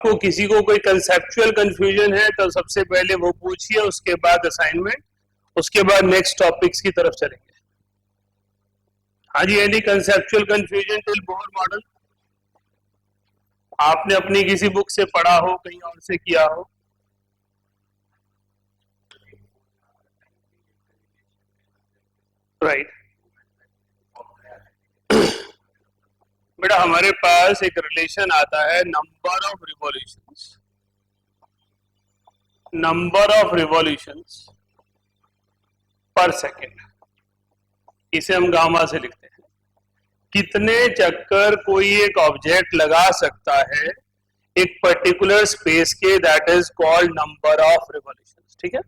को किसी को कोई कंसेप्चुअल कंफ्यूजन है तो सबसे पहले वो पूछिए, उसके बाद असाइनमेंट, उसके बाद नेक्स्ट टॉपिक्स की तरफ चलेंगे। हाँ जी, any conceptual confusion till Bohr model? आपने अपनी किसी बुक से पढ़ा हो, कहीं और से किया हो? राइट। बेटा हमारे पास एक रिलेशन आता है number of revolutions, number of revolutions पर सेकेंड, इसे हम गामा से लिखते हैं। कितने चक्कर कोई एक ऑब्जेक्ट लगा सकता है एक पर्टिकुलर स्पेस के, that is called number of revolutions. ठीक है,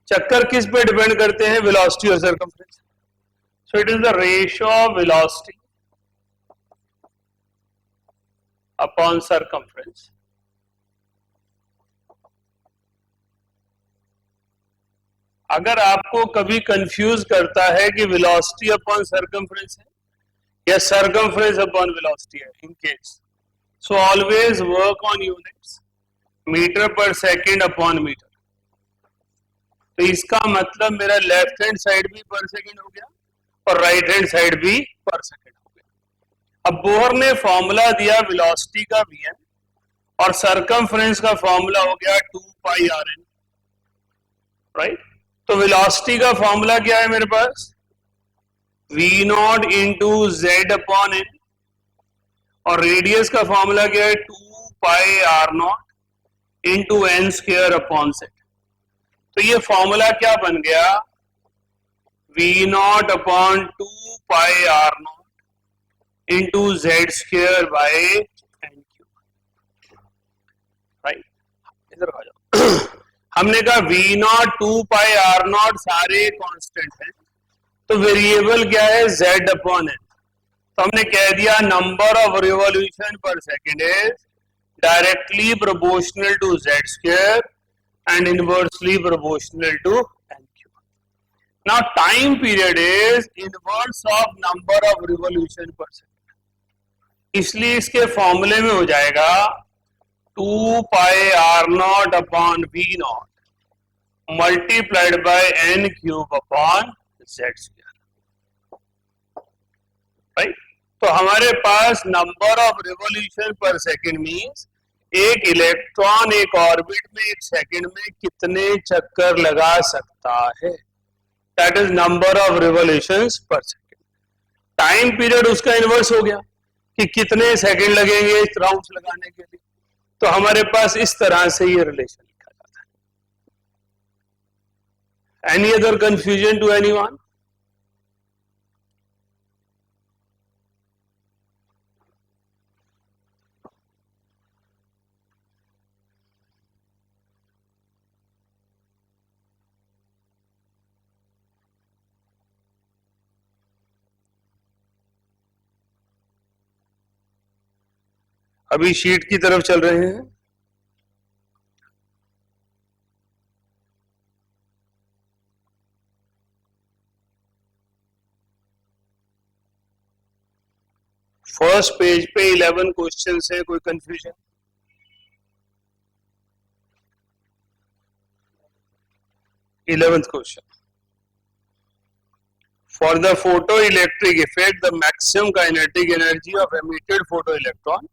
चक्कर किस पे डिपेंड करते हैं? वेलोसिटी और circumference. So it is the ratio of velocity upon circumference. अगर आपको कभी कंफ्यूज करता है कि वेलोसिटी अपॉन सर्कमफ्रेंस है या सर्कमफ्रेंस अपॉन वेलोसिटी है, in case, so always work on units, metre पर सेकेंड अपॉन मीटर। तो इसका मतलब मेरा लेफ्ट हैंड साइड भी पर सेकेंड हो गया और राइट हैंड साइड भी पर सेकेंड हो गया। अब बोहर ने फॉर्मूला दिया वेलोसिटी का Vn और सर्कमफ्रेंस का फॉर्मूला हो गया 2πRn, राइट। तो वेलोसिटी का फॉर्मूला क्या है मेरे पास? V0 into Z upon n, और रेडियस का फॉर्मूला क्या है? 2πr0 into n square upon set. तो ये फॉर्मूला क्या बन गया? V0 upon 2πr0 into Z square by n cube, right. इधर आ जाओ। हमने कहा V0 2πr0 सारे कांस्टेंट हैं, तो वेरिएबल क्या है? Z upon n. तो हमने कह दिया नंबर ऑफ रिवॉल्यूशन पर second is directly proportional to Z square and inversely proportional to n cube. Now time period is inverse of number of revolution per second. इसलिए इसके फॉर्मूले में हो जाएगा 2πr0 upon V0 multiplied by n cube upon Z square, right. तो हमारे पास number of revolution पर second means एक इलेक्ट्रॉन एक ऑर्बिट में एक सेकंड में कितने चक्कर लगा सकता है, that is number of revolutions पर सेकंड। टाइम पीरियड उसका इनवर्स हो गया कि कितने सेकंड लगेंगे इस राउंड्स लगाने के लिए। तो हमारे पास इस तरह से ये रिलेशन लिखा जाता है। Any other confusion to anyone? अभी शीट की तरफ चल रहे हैं। फर्स्ट पेज पे 11 क्वेश्चन है, कोई confusion? Question, for the photoelectric effect the maximum kinetic energy of emitted photoelectron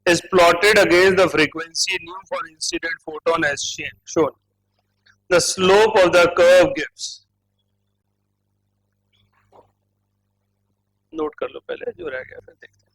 is plotted against the frequency nu for incident photon as shown. The slope of the curve gives. Note कर लो पहले, जो रह गया फिर देखते हैं।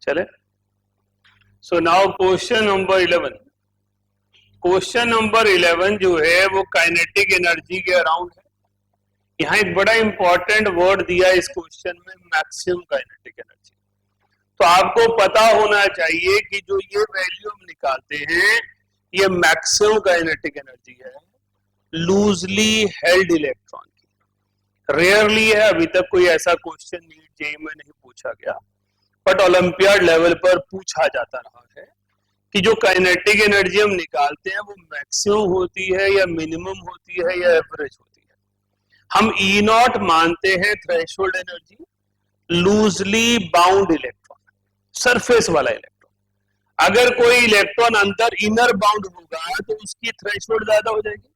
चले, so now question number 11। Question number 11 जो है वो काइनेटिक एनर्जी के अराउंड है। यहाँ एक बड़ा इंपॉर्टेंट वर्ड दिया है इस क्वेश्चन में, मैक्सिमम काइनेटिक एनर्जी। तो आपको पता होना चाहिए कि जो ये वैल्यू हम निकालते हैं ये मैक्सिमम काइनेटिक एनर्जी है लूजली हेल्ड इलेक्ट्रॉन की। रेयरली है, अभी तक कोई ऐसा क्वेश्चन नीट जेईई में नहीं पूछा गया, बट ओलंपियाड लेवल पर पूछा जाता रहा है कि जो काइनेटिक एनर्जी हम निकालते हैं वो मैक्सिमम होती है या मिनिमम होती है या एवरेज होती है। हम ई नॉट मानते हैं threshold energy, loosely bound electron, surface वाला इलेक्ट्रॉन। अगर कोई इलेक्ट्रॉन अंदर इनर बाउंड होगा तो उसकी थ्रेशोल्ड ज्यादा हो जाएगी,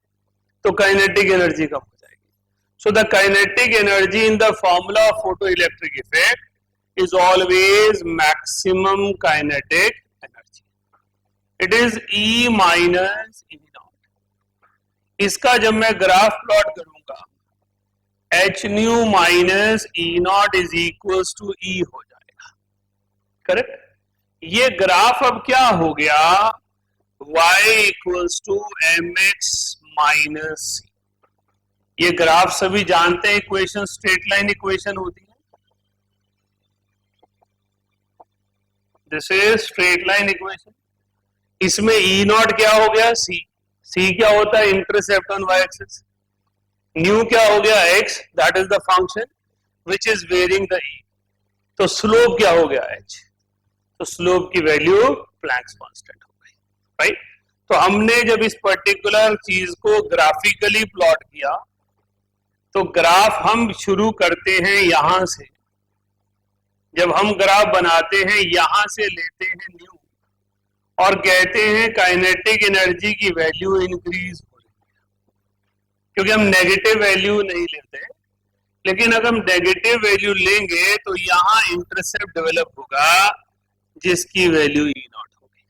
तो काइनेटिक एनर्जी कम हो जाएगी। So the kinetic energy in the formula of photo electric effect is always maximum kinetic energy. It is E minus E naught. इसका जब मैं ग्राफ प्लॉट करूंगा H nu minus E naught is equal to E हो जाएगा, correct. ये graph अब क्या हो गया, y equals to M X minus C. ये ग्राफ सभी जानते हैं, इक्वेशन स्ट्रेट लाइन इक्वेशन होती है। This is straight line equation. इसमें ई नॉट क्या हो गया, सी। सी क्या होता है, intercept on Y axis. Nu क्या हो गया, X, that is the function which is varying the E. तो स्लोप क्या हो गया, एच। तो स्लोप की वैल्यू प्लैंक्स कांस्टेंट हो गई, राइट। तो हमने जब इस पर्टिकुलर चीज को ग्राफिकली प्लॉट किया, तो ग्राफ हम शुरू करते हैं यहां से। जब हम ग्राफ बनाते हैं यहां से लेते हैं न्यू और कहते हैं काइनेटिक एनर्जी की वैल्यू इंक्रीज हो रही है, क्योंकि हम नेगेटिव वैल्यू नहीं लेते। लेकिन अगर हम नेगेटिव वैल्यू लेंगे तो यहां इंटरसेप्ट डेवलप होगा जिसकी वैल्यू ई नॉट होगी,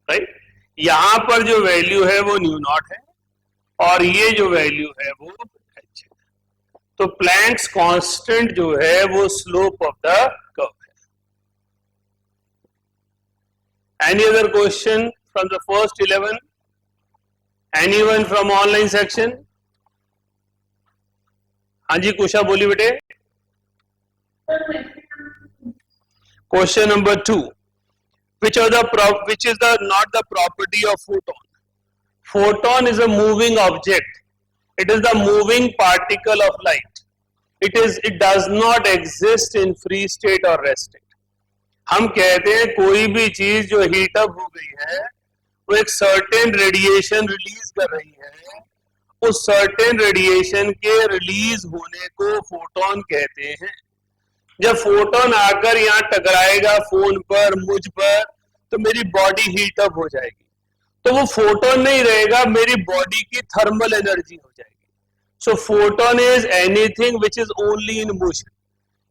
राइट। यहां पर जो वैल्यू है वो न्यू नॉट है और ये जो वैल्यू है वो एच है। तो प्लैंक्स कांस्टेंट जो है वो स्लोप ऑफ द कर्व है। Any other question from the first 11? Anyone from online section? हाँ जी कुशा बोली बेटे। Question number 2, which is not the property of photon? Photon is a moving object. It is the moving particle of light. It does not exist in free state or rest state. हम कहते हैं कोई भी चीज जो heat up हो गई है वो एक सर्टेन रेडिएशन रिलीज कर रही है, उस सर्टेन रेडिएशन के रिलीज होने को फोटोन कहते हैं। जब फोटोन आकर यहाँ टकराएगा फोन पर, मुझ पर, तो मेरी बॉडी हीट अप हो जाएगी। तो वो फोटोन नहीं रहेगा, मेरी बॉडी की थर्मल एनर्जी हो जाएगी। So photon is anything which is only in motion.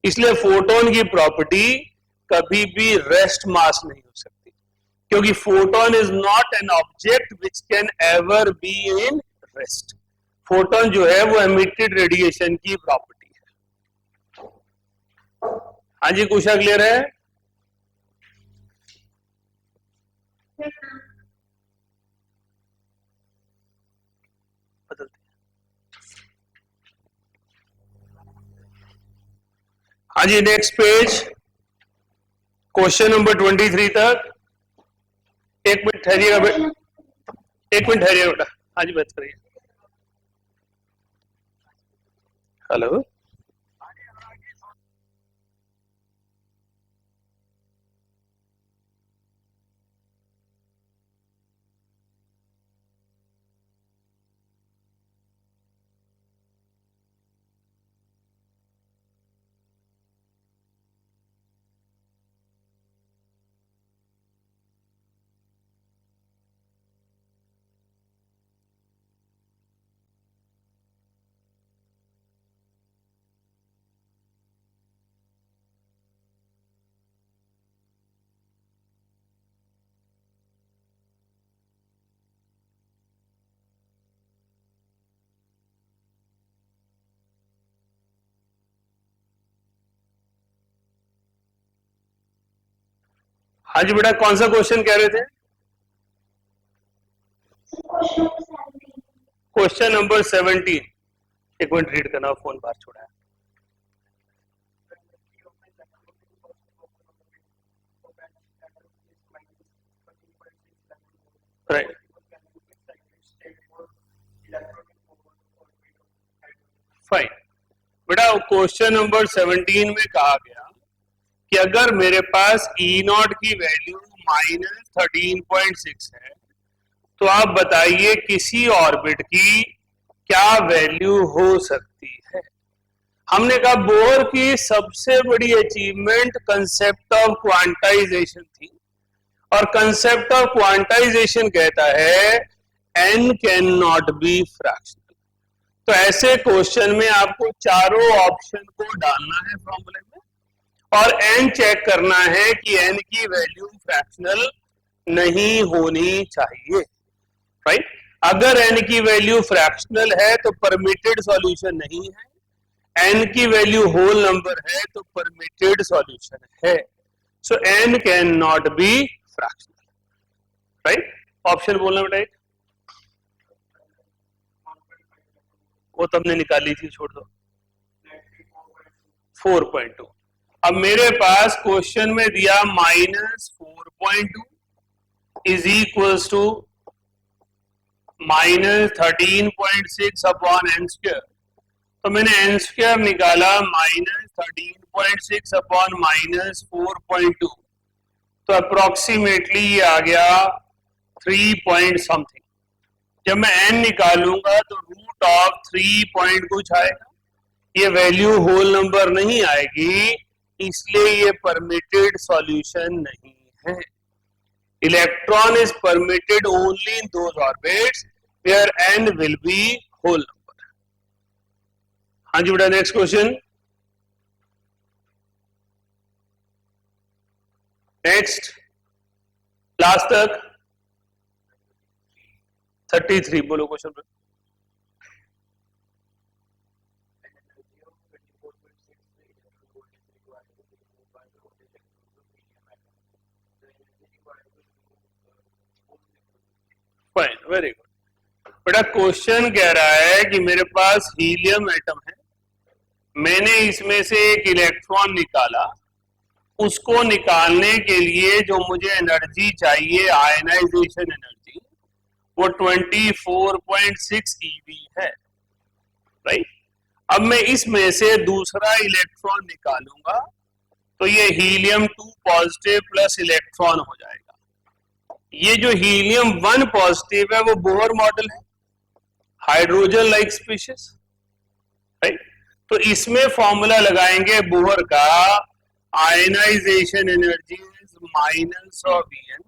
इसलिए फोटोन की प्रॉपर्टी कभी भी रेस्ट मास नहीं हो सकती, क्योंकि photon is not an object which can ever be in rest. Photon जो है वो एमिटेड रेडिएशन की प्रॉपर्टी है। हाँ जी कुशा क्लियर है? बदलते हाँ जी नेक्स्ट पेज, क्वेश्चन नंबर 23 तक। एक मिनट ठहरिएगा बेटा, एक मिनट ठहरिएगा बेटा। हाँ जी बात करिए। हेलो, हाँ जी बेटा कौन सा क्वेश्चन कह रहे थे? Question number 17। एक मिनट रीड करना, फोन बाहर छोड़ा है। राइट। फाइन बेटा, क्वेश्चन नंबर 17 में कहा गया कि अगर मेरे पास ई नॉट की वैल्यू -13.6 है तो आप बताइए किसी ऑर्बिट की क्या वैल्यू हो सकती है। हमने कहा बोर की सबसे बड़ी अचीवमेंट कंसेप्ट ऑफ क्वांटाइजेशन थी, और कंसेप्ट ऑफ क्वांटाइजेशन कहता है n can not be fractional. तो ऐसे क्वेश्चन में आपको चारों ऑप्शन को डालना है फॉर्मूले में, और n चेक करना है कि n की वैल्यू फ्रैक्शनल नहीं होनी चाहिए, राइट। अगर n की वैल्यू फ्रैक्शनल है तो परमिटेड सॉल्यूशन नहीं है, n की वैल्यू होल नंबर है तो परमिटेड सॉल्यूशन है। सो n can not be fractional, right. Option बोलना बेटा एक, वो तुमने निकाली थी, छोड़ दो। 4.2। अब मेरे पास क्वेश्चन में दिया -4.2 is equals to -13.6 upon n square. तो मैंने एन स्क्वायर निकाला -13.6 अपॉन -4.2, तो अप्रोक्सीमेटली ये आ गया 3 पॉइंट समथिंग। जब मैं n निकालूंगा तो रूट ऑफ 3 पॉइंट कुछ आएगा, ये वैल्यू होल नंबर नहीं आएगी, इसलिए ये परमिटेड सॉल्यूशन नहीं है। Electron is permitted only in those orbits where n will be whole number. हाँ जी बेटा, नेक्स्ट क्वेश्चन। नेक्स्ट, लास्ट तक 33 बोलो क्वेश्चन पे। फाइन, वेरी गुड बेटा। क्वेश्चन कह रहा है कि मेरे पास हीलियम एटम है, मैंने इसमें से एक इलेक्ट्रॉन निकाला, उसको निकालने के लिए जो मुझे एनर्जी चाहिए, आयनाइजेशन एनर्जी, वो 24.6 eV है, राइट। अब मैं इसमें से दूसरा इलेक्ट्रॉन निकालूंगा तो ये हीलियम 2 पॉजिटिव प्लस इलेक्ट्रॉन हो जाएगा। ये जो हीलियम 1 पॉजिटिव है वो बोहर मॉडल है, हाइड्रोजन लाइक स्पीशीज, राइट। तो इसमें फॉर्मूला लगाएंगे बोहर का, ionisation energy is minus of En,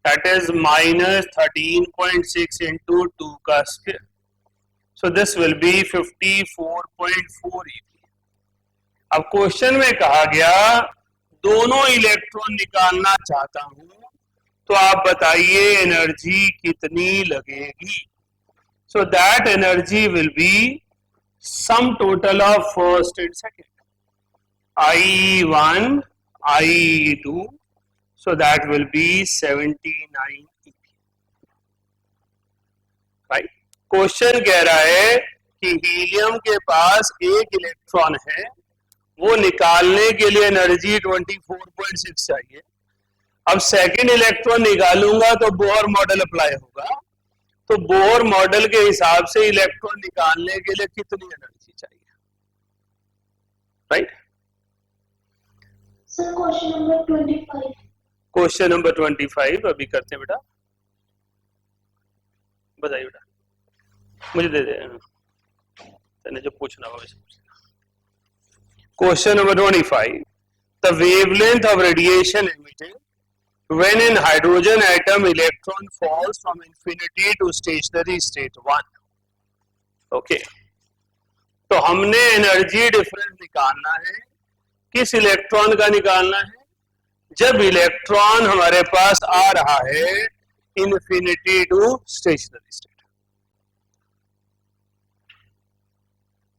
that is -13.6 into 2 का square, so this will be 54.4 eV। अब क्वेश्चन में कहा गया दोनों इलेक्ट्रॉन निकालना चाहता हूं, तो आप बताइए एनर्जी कितनी लगेगी। So that energy will be sum total of first and second, IE1 IE2, so that will be 79 eV, right। Question कह रहा है कि हीलियम के पास एक इलेक्ट्रॉन है, वो निकालने के लिए एनर्जी 24.6 चाहिए। अब सेकंड इलेक्ट्रॉन निकालूंगा तो बोहर मॉडल अप्लाई होगा, तो बोहर मॉडल के हिसाब से इलेक्ट्रॉन निकालने के लिए कितनी एनर्जी चाहिए, right. Sir question number 25। Question number 25 अभी करते हैं बेटा, बताइए बेटा, मुझे दे दे, तूने जो पूछना होगा वैसे पूछना। Question number 25, the wavelength of radiation emitted when in hydrogen atom electron falls from infinity to stationary state 1। Okay, तो हमने एनर्जी डिफरेंस निकालना है, किस इलेक्ट्रॉन का निकालना है, जब इलेक्ट्रॉन हमारे पास आ रहा है इन्फिनिटी टू स्टेशनरी स्टेट।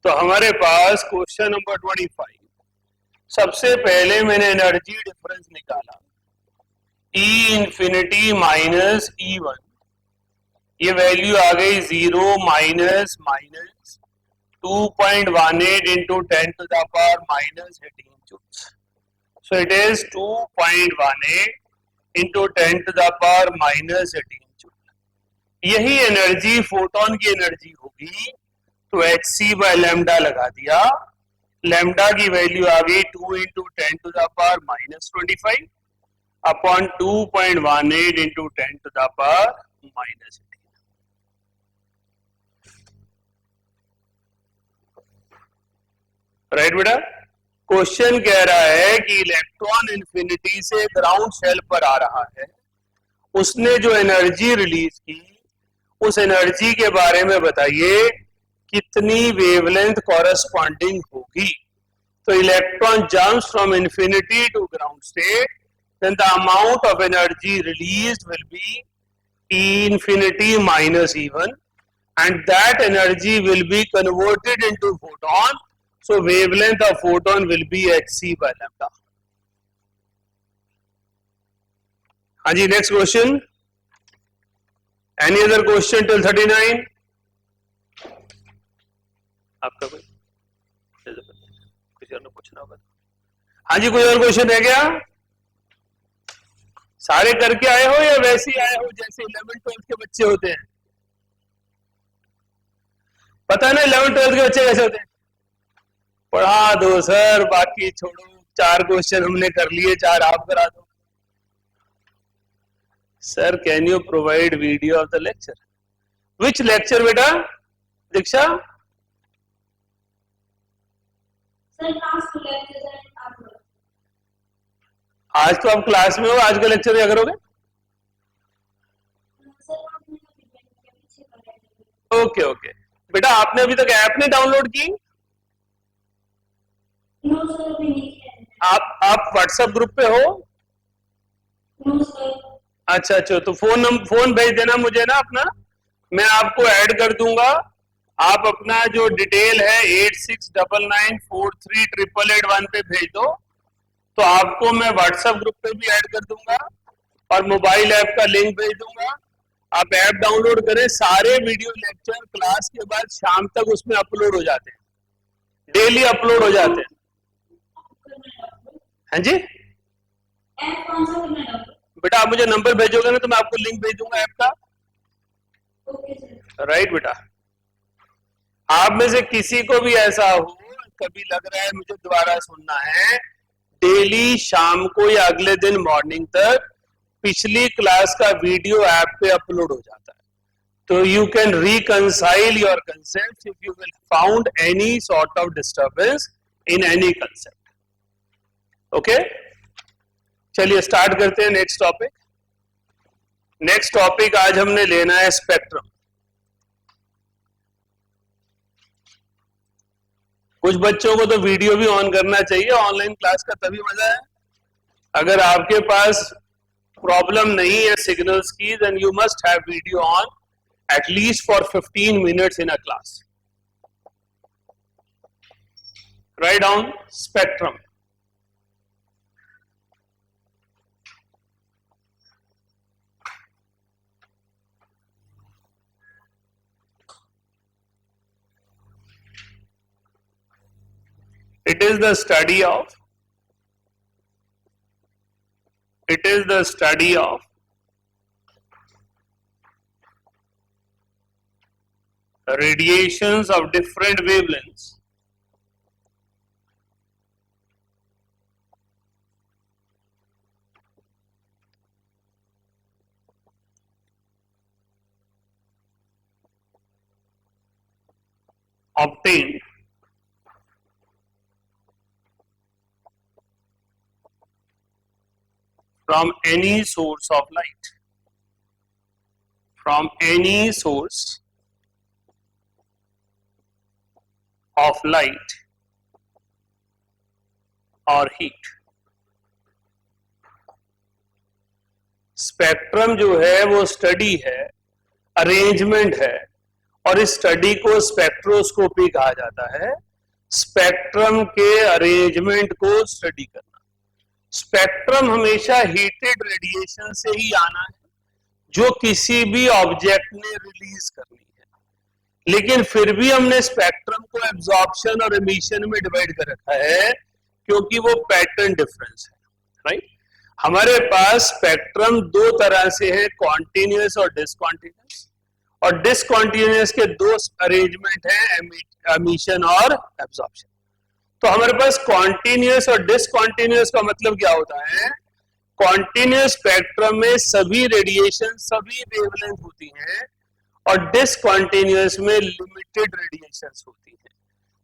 तो हमारे पास क्वेश्चन नंबर 25, सबसे पहले मैंने एनर्जी डिफरेंस निकाला, E इंफिनिटी माइनस E1, ये वैल्यू आ गई 0 minus 2.18 into 10 to the power minus 18 joules. So it is 2.18 into 10 to the power minus 18 joule. यही एनर्जी फोटोन की एनर्जी होगी, तो hc बाय लैम्डा लगा दिया, लैम्डा की वैल्यू आ गई 2 into 10 to the power -25 upon 2.18 into 10 to the power -18। Right बेटा, क्वेश्चन कह रहा है कि इलेक्ट्रॉन इन्फिनिटी से ग्राउंड शेल पर आ रहा है, उसने जो एनर्जी रिलीज की उस एनर्जी के बारे में बताइए कितनी वेवलेंथ कॉरेस्पॉन्डिंग होगी। तो electron jumps from infinity to ground state, then the amount of energy released will be E infinity minus E1 and that energy will be converted into photon, so wavelength of photon will be hc by lambda। हाँ जी, next question, any other question till 39? आपका कोई कुछ और पूछना होगा? हाँ जी, कोई और क्वेश्चन है क्या? सारे करके आए हो या वैसे ही आए हो जैसे 11th-12th के बच्चे होते हैं? पता है ना 11th-12th के बच्चे कैसे होते हैं? पढ़ा दो सर, बाकी छोड़ो, 4 क्वेश्चन हमने कर लिए, 4 आप करा दो। Sir can you provide video of the lecture? Which lecture बेटा दीक्षा? आज तो आप क्लास में हो, आज का लेक्चर क्या करोगे? ओके ओके बेटा, आपने अभी तक ऐप नहीं डाउनलोड की? आप व्हाट्सएप ग्रुप पे हो? अच्छा अच्छा, तो फोन भेज देना मुझे ना अपना, मैं आपको ऐड कर दूंगा। आप अपना जो डिटेल है 8699438881 पे भेज दो, तो आपको मैं व्हाट्सएप ग्रुप पे भी ऐड कर दूंगा और मोबाइल ऐप का लिंक भेज दूंगा। आप ऐप डाउनलोड करें, सारे वीडियो लेक्चर क्लास के बाद शाम तक उसमें अपलोड हो जाते हैं, डेली अपलोड हो जाते हैं। हाँ जी बेटा, आप मुझे नंबर भेजोगे ना तो मैं आपको लिंक भेज दूंगा ऐप का। राइट बेटा, आप में से किसी को भी ऐसा हो कभी लग रहा है मुझे दोबारा सुनना है, डेली शाम को या अगले दिन मॉर्निंग तक पिछली क्लास का वीडियो ऐप पे अपलोड हो जाता है, तो you can reconcile your concept if you will found any sort of disturbance in any concept. Okay, चलिए स्टार्ट करते हैं नेक्स्ट टॉपिक। नेक्स्ट टॉपिक आज हमने लेना है स्पेक्ट्रम। कुछ बच्चों को तो वीडियो भी ऑन करना चाहिए, ऑनलाइन क्लास का तभी मजा है। अगर आपके पास प्रॉब्लम नहीं है सिग्नल्स की, then you must have video on at least for 15 minutes in a class. Write down spectrum. It is the study of radiations of different wavelengths obtained from any source of light, from any source of light or heat। Spectrum जो है वो study है, arrangement है, और इस study को spectroscopy कहा जाता है। स्पेक्ट्रम के अरेंजमेंट को स्टडी करना। स्पेक्ट्रम हमेशा हीटेड रेडिएशन से ही आना है जो किसी भी ऑब्जेक्ट ने रिलीज करनी है, लेकिन फिर भी हमने स्पेक्ट्रम को एब्जॉर्प्शन और एमिशन में डिवाइड कर रखा है क्योंकि वो पैटर्न डिफरेंस है। राइट, हमारे पास स्पेक्ट्रम दो तरह से है, कॉन्टिन्यूअस और डिसकॉन्टिन्यूअस। और डिसकंटिन्यूअस के दो अरेंजमेंट हैं, एमिशन और एब्जॉर्प्शन। तो हमारे पास कॉन्टिन्यूअस और डिसकंटिन्यूअस का मतलब क्या होता है? कॉन्टिन्यूअस स्पेक्ट्रम में सभी रेडिएशन, सभी वेवलेंथ होती हैं और डिसकंटिन्यूअस में लिमिटेड रेडिएशंस होती हैं,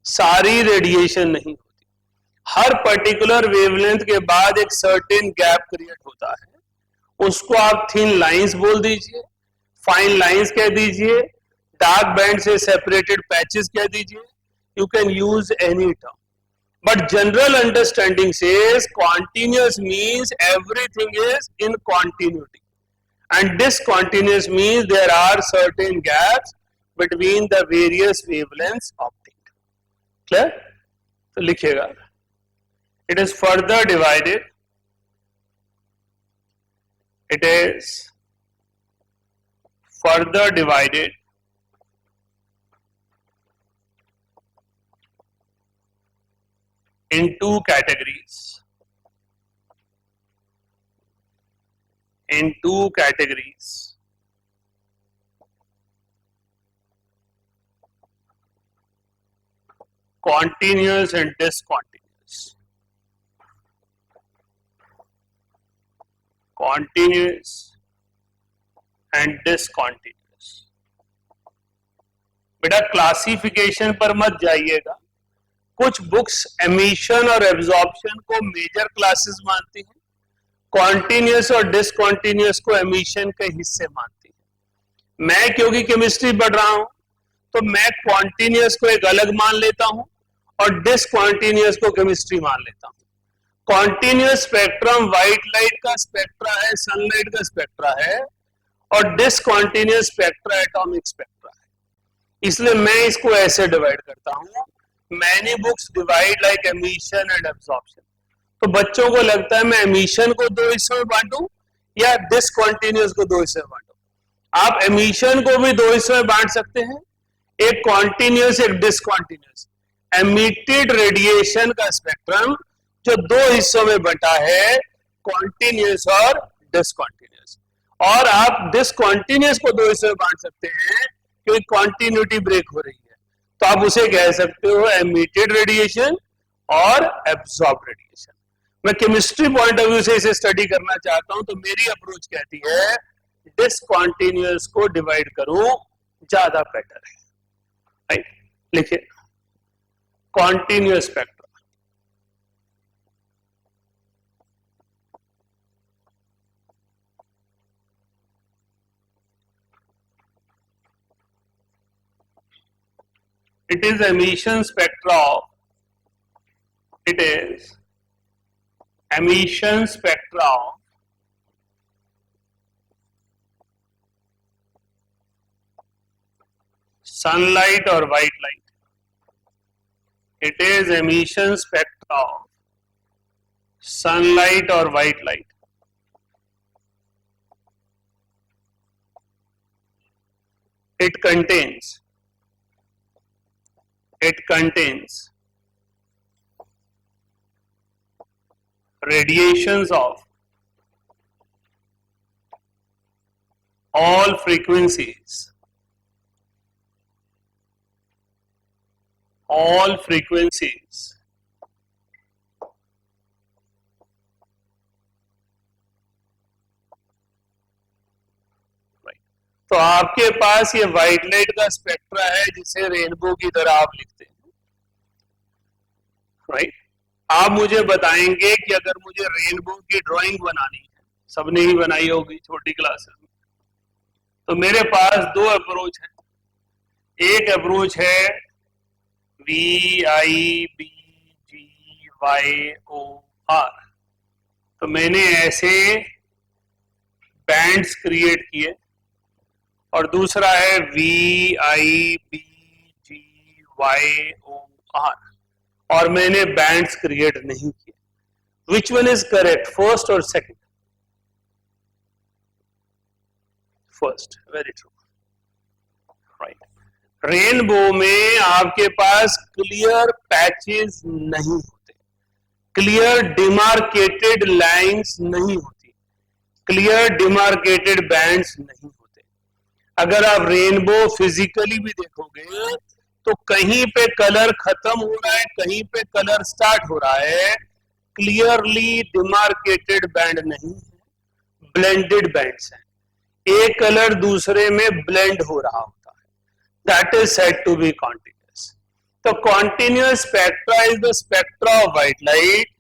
सारी रेडिएशन नहीं होती। हर पर्टिकुलर वेवलेंथ के बाद एक सर्टेन गैप क्रिएट होता है, उसको आप थिन लाइंस बोल दीजिए, फाइन लाइंस कह दीजिए, डार्क बैंड से सेपरेटेड पैचेस कह दीजिए, you can use any term, but general understanding says continuous means everything is in continuity and discontinuous means there are certain gaps between the various wavelengths obtained. Clear? तो लिखिएगा, it is further divided, it is further divided in two categories. In two categories. Continuous and discontinuous. Continuous and discontinuous. बेटा classification पर मत जाइएगा, कुछ books emission और absorption को major classes मानती हैं, कॉन्टिन्यूअस और डिसकॉन्टिन्यूअस को एमिशन के हिस्से मानती है। मैं क्योंकि केमिस्ट्री पढ़ रहा हूं तो मैं कॉन्टिन्यूअस को एक अलग मान लेता हूं और डिसकॉन्टिन्यूअस को केमिस्ट्री मान लेता हूं। कॉन्टिन्यूअस स्पेक्ट्रम व्हाइट लाइट का स्पेक्ट्रा है, सनलाइट का स्पेक्ट्रा है, और डिसकॉन्टिन्यूअस स्पेक्ट्रा एटॉमिक स्पेक्ट्रा है, इसलिए मैं इसको ऐसे डिवाइड करता हूं। Many books divide like emission and absorption. तो बच्चों को लगता है मैं एमिशन को दो हिस्सों में बांटूं या डिसकंटिन्यूअस को दो हिस्सों में बांटूं। आप एमिशन को भी दो हिस्सों में बांट सकते हैं, एक कॉन्टिन्यूअस एक डिसकंटिन्यूअस। एमिटेड रेडिएशन का स्पेक्ट्रम जो दो हिस्सों में बंटा है, कॉन्टिन्यूअस और डिसकंटिन्यूअस, और आप डिसकंटिन्यूअस को दो हिस्सों में बांट सकते हैं क्योंकि कॉन्टिन्यूटी ब्रेक हो रही है, तो आप उसे कह सकते हो एमिटेड रेडिएशन और एब्जॉर्ब रेडिएशन। मैं केमिस्ट्री पॉइंट ऑफ व्यू से इसे स्टडी करना चाहता हूं तो मेरी अप्रोच कहती है डिसकंटिन्यूअस को डिवाइड करूं, ज्यादा बेटर है। राइट, लिखिए continuous spectrum, it is emission spectra of, it is emission spectra of sunlight or white light. It is emission spectra of sunlight or white light. It contains radiations of all frequencies, तो आपके पास ये white light का spectra है जिसे rainbow की तरह आप लिखते हैं। राइट, आप मुझे बताएंगे कि अगर मुझे रेनबो की ड्राइंग बनानी है, सबने ही बनाई होगी छोटी क्लासेस में, तो मेरे पास दो अप्रोच है। एक अप्रोच है VIBGYOR, तो मैंने ऐसे बैंड्स क्रिएट किए, और दूसरा है VIBGYOR और मैंने बैंड्स क्रिएट नहीं किए। Which one is correct, first और second? First, very true. Right, rainbow में आपके पास क्लियर पैचेस नहीं होते, क्लियर डिमार्केटेड लाइंस नहीं होती, क्लियर डिमार्केटेड बैंड्स नहीं होते। अगर आप रेनबो फिजिकली भी देखोगे तो कहीं पे कलर खत्म हो रहा है, कहीं पे कलर स्टार्ट हो रहा है, क्लियरली डिमार्केटेड बैंड नहीं है, ब्लेंडेड बैंड्स हैं, एक कलर दूसरे में ब्लेंड हो रहा होता है, that is said to be continuous. तो continuous spectra is the spectra of white light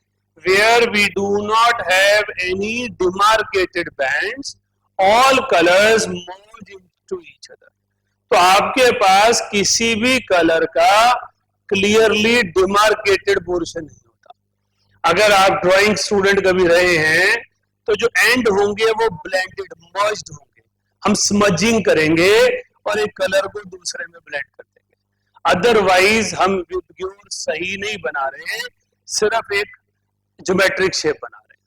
where we do not have any demarcated bands, all colors merge into each other. तो आपके पास किसी भी कलर का क्लियरली डिमार्केटेड पोर्शन नहीं होता. अगर आप ड्राइंग स्टूडेंट कभी रहे हैं तो जो एंड होंगे वो ब्लेंडेड मर्ज्ड होंगे, हम स्मजिंग करेंगे और एक कलर को दूसरे में ब्लेंड कर देंगे. अदरवाइज हम विबग्योर सही नहीं बना रहे, सिर्फ एक ज्योमेट्रिक शेप बना रहे हैं,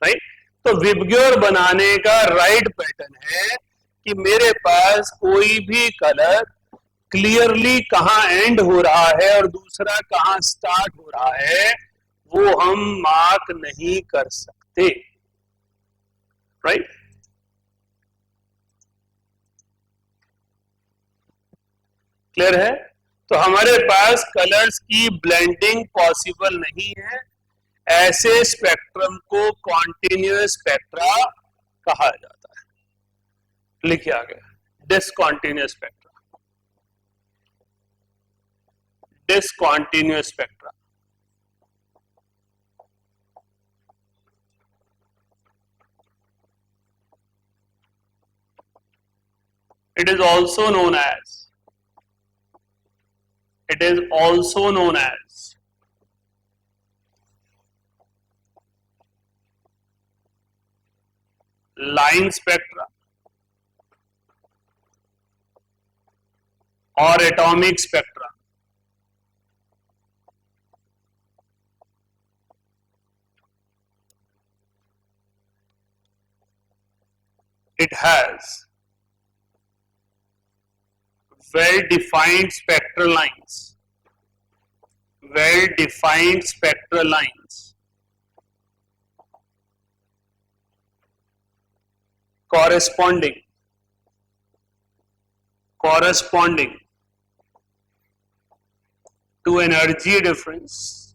राइट. तो विबग्योर बनाने का राइट पैटर्न है कि मेरे पास कोई भी कलर क्लियरली कहां एंड हो रहा है और दूसरा कहां स्टार्ट हो रहा है वो हम मार्क नहीं कर सकते, राइट. क्लियर है. तो हमारे पास कलर्स की ब्लेंडिंग पॉसिबल नहीं है. ऐसे स्पेक्ट्रम को कॉन्टिन्यूअस स्पेक्ट्रा कहा जाता है. लिखिए आगे, discontinuous spectra, discontinuous spectra. It is also known as, it is also known as line spectra or atomic spectra. It has well-defined spectral lines, well-defined spectral lines corresponding to energy difference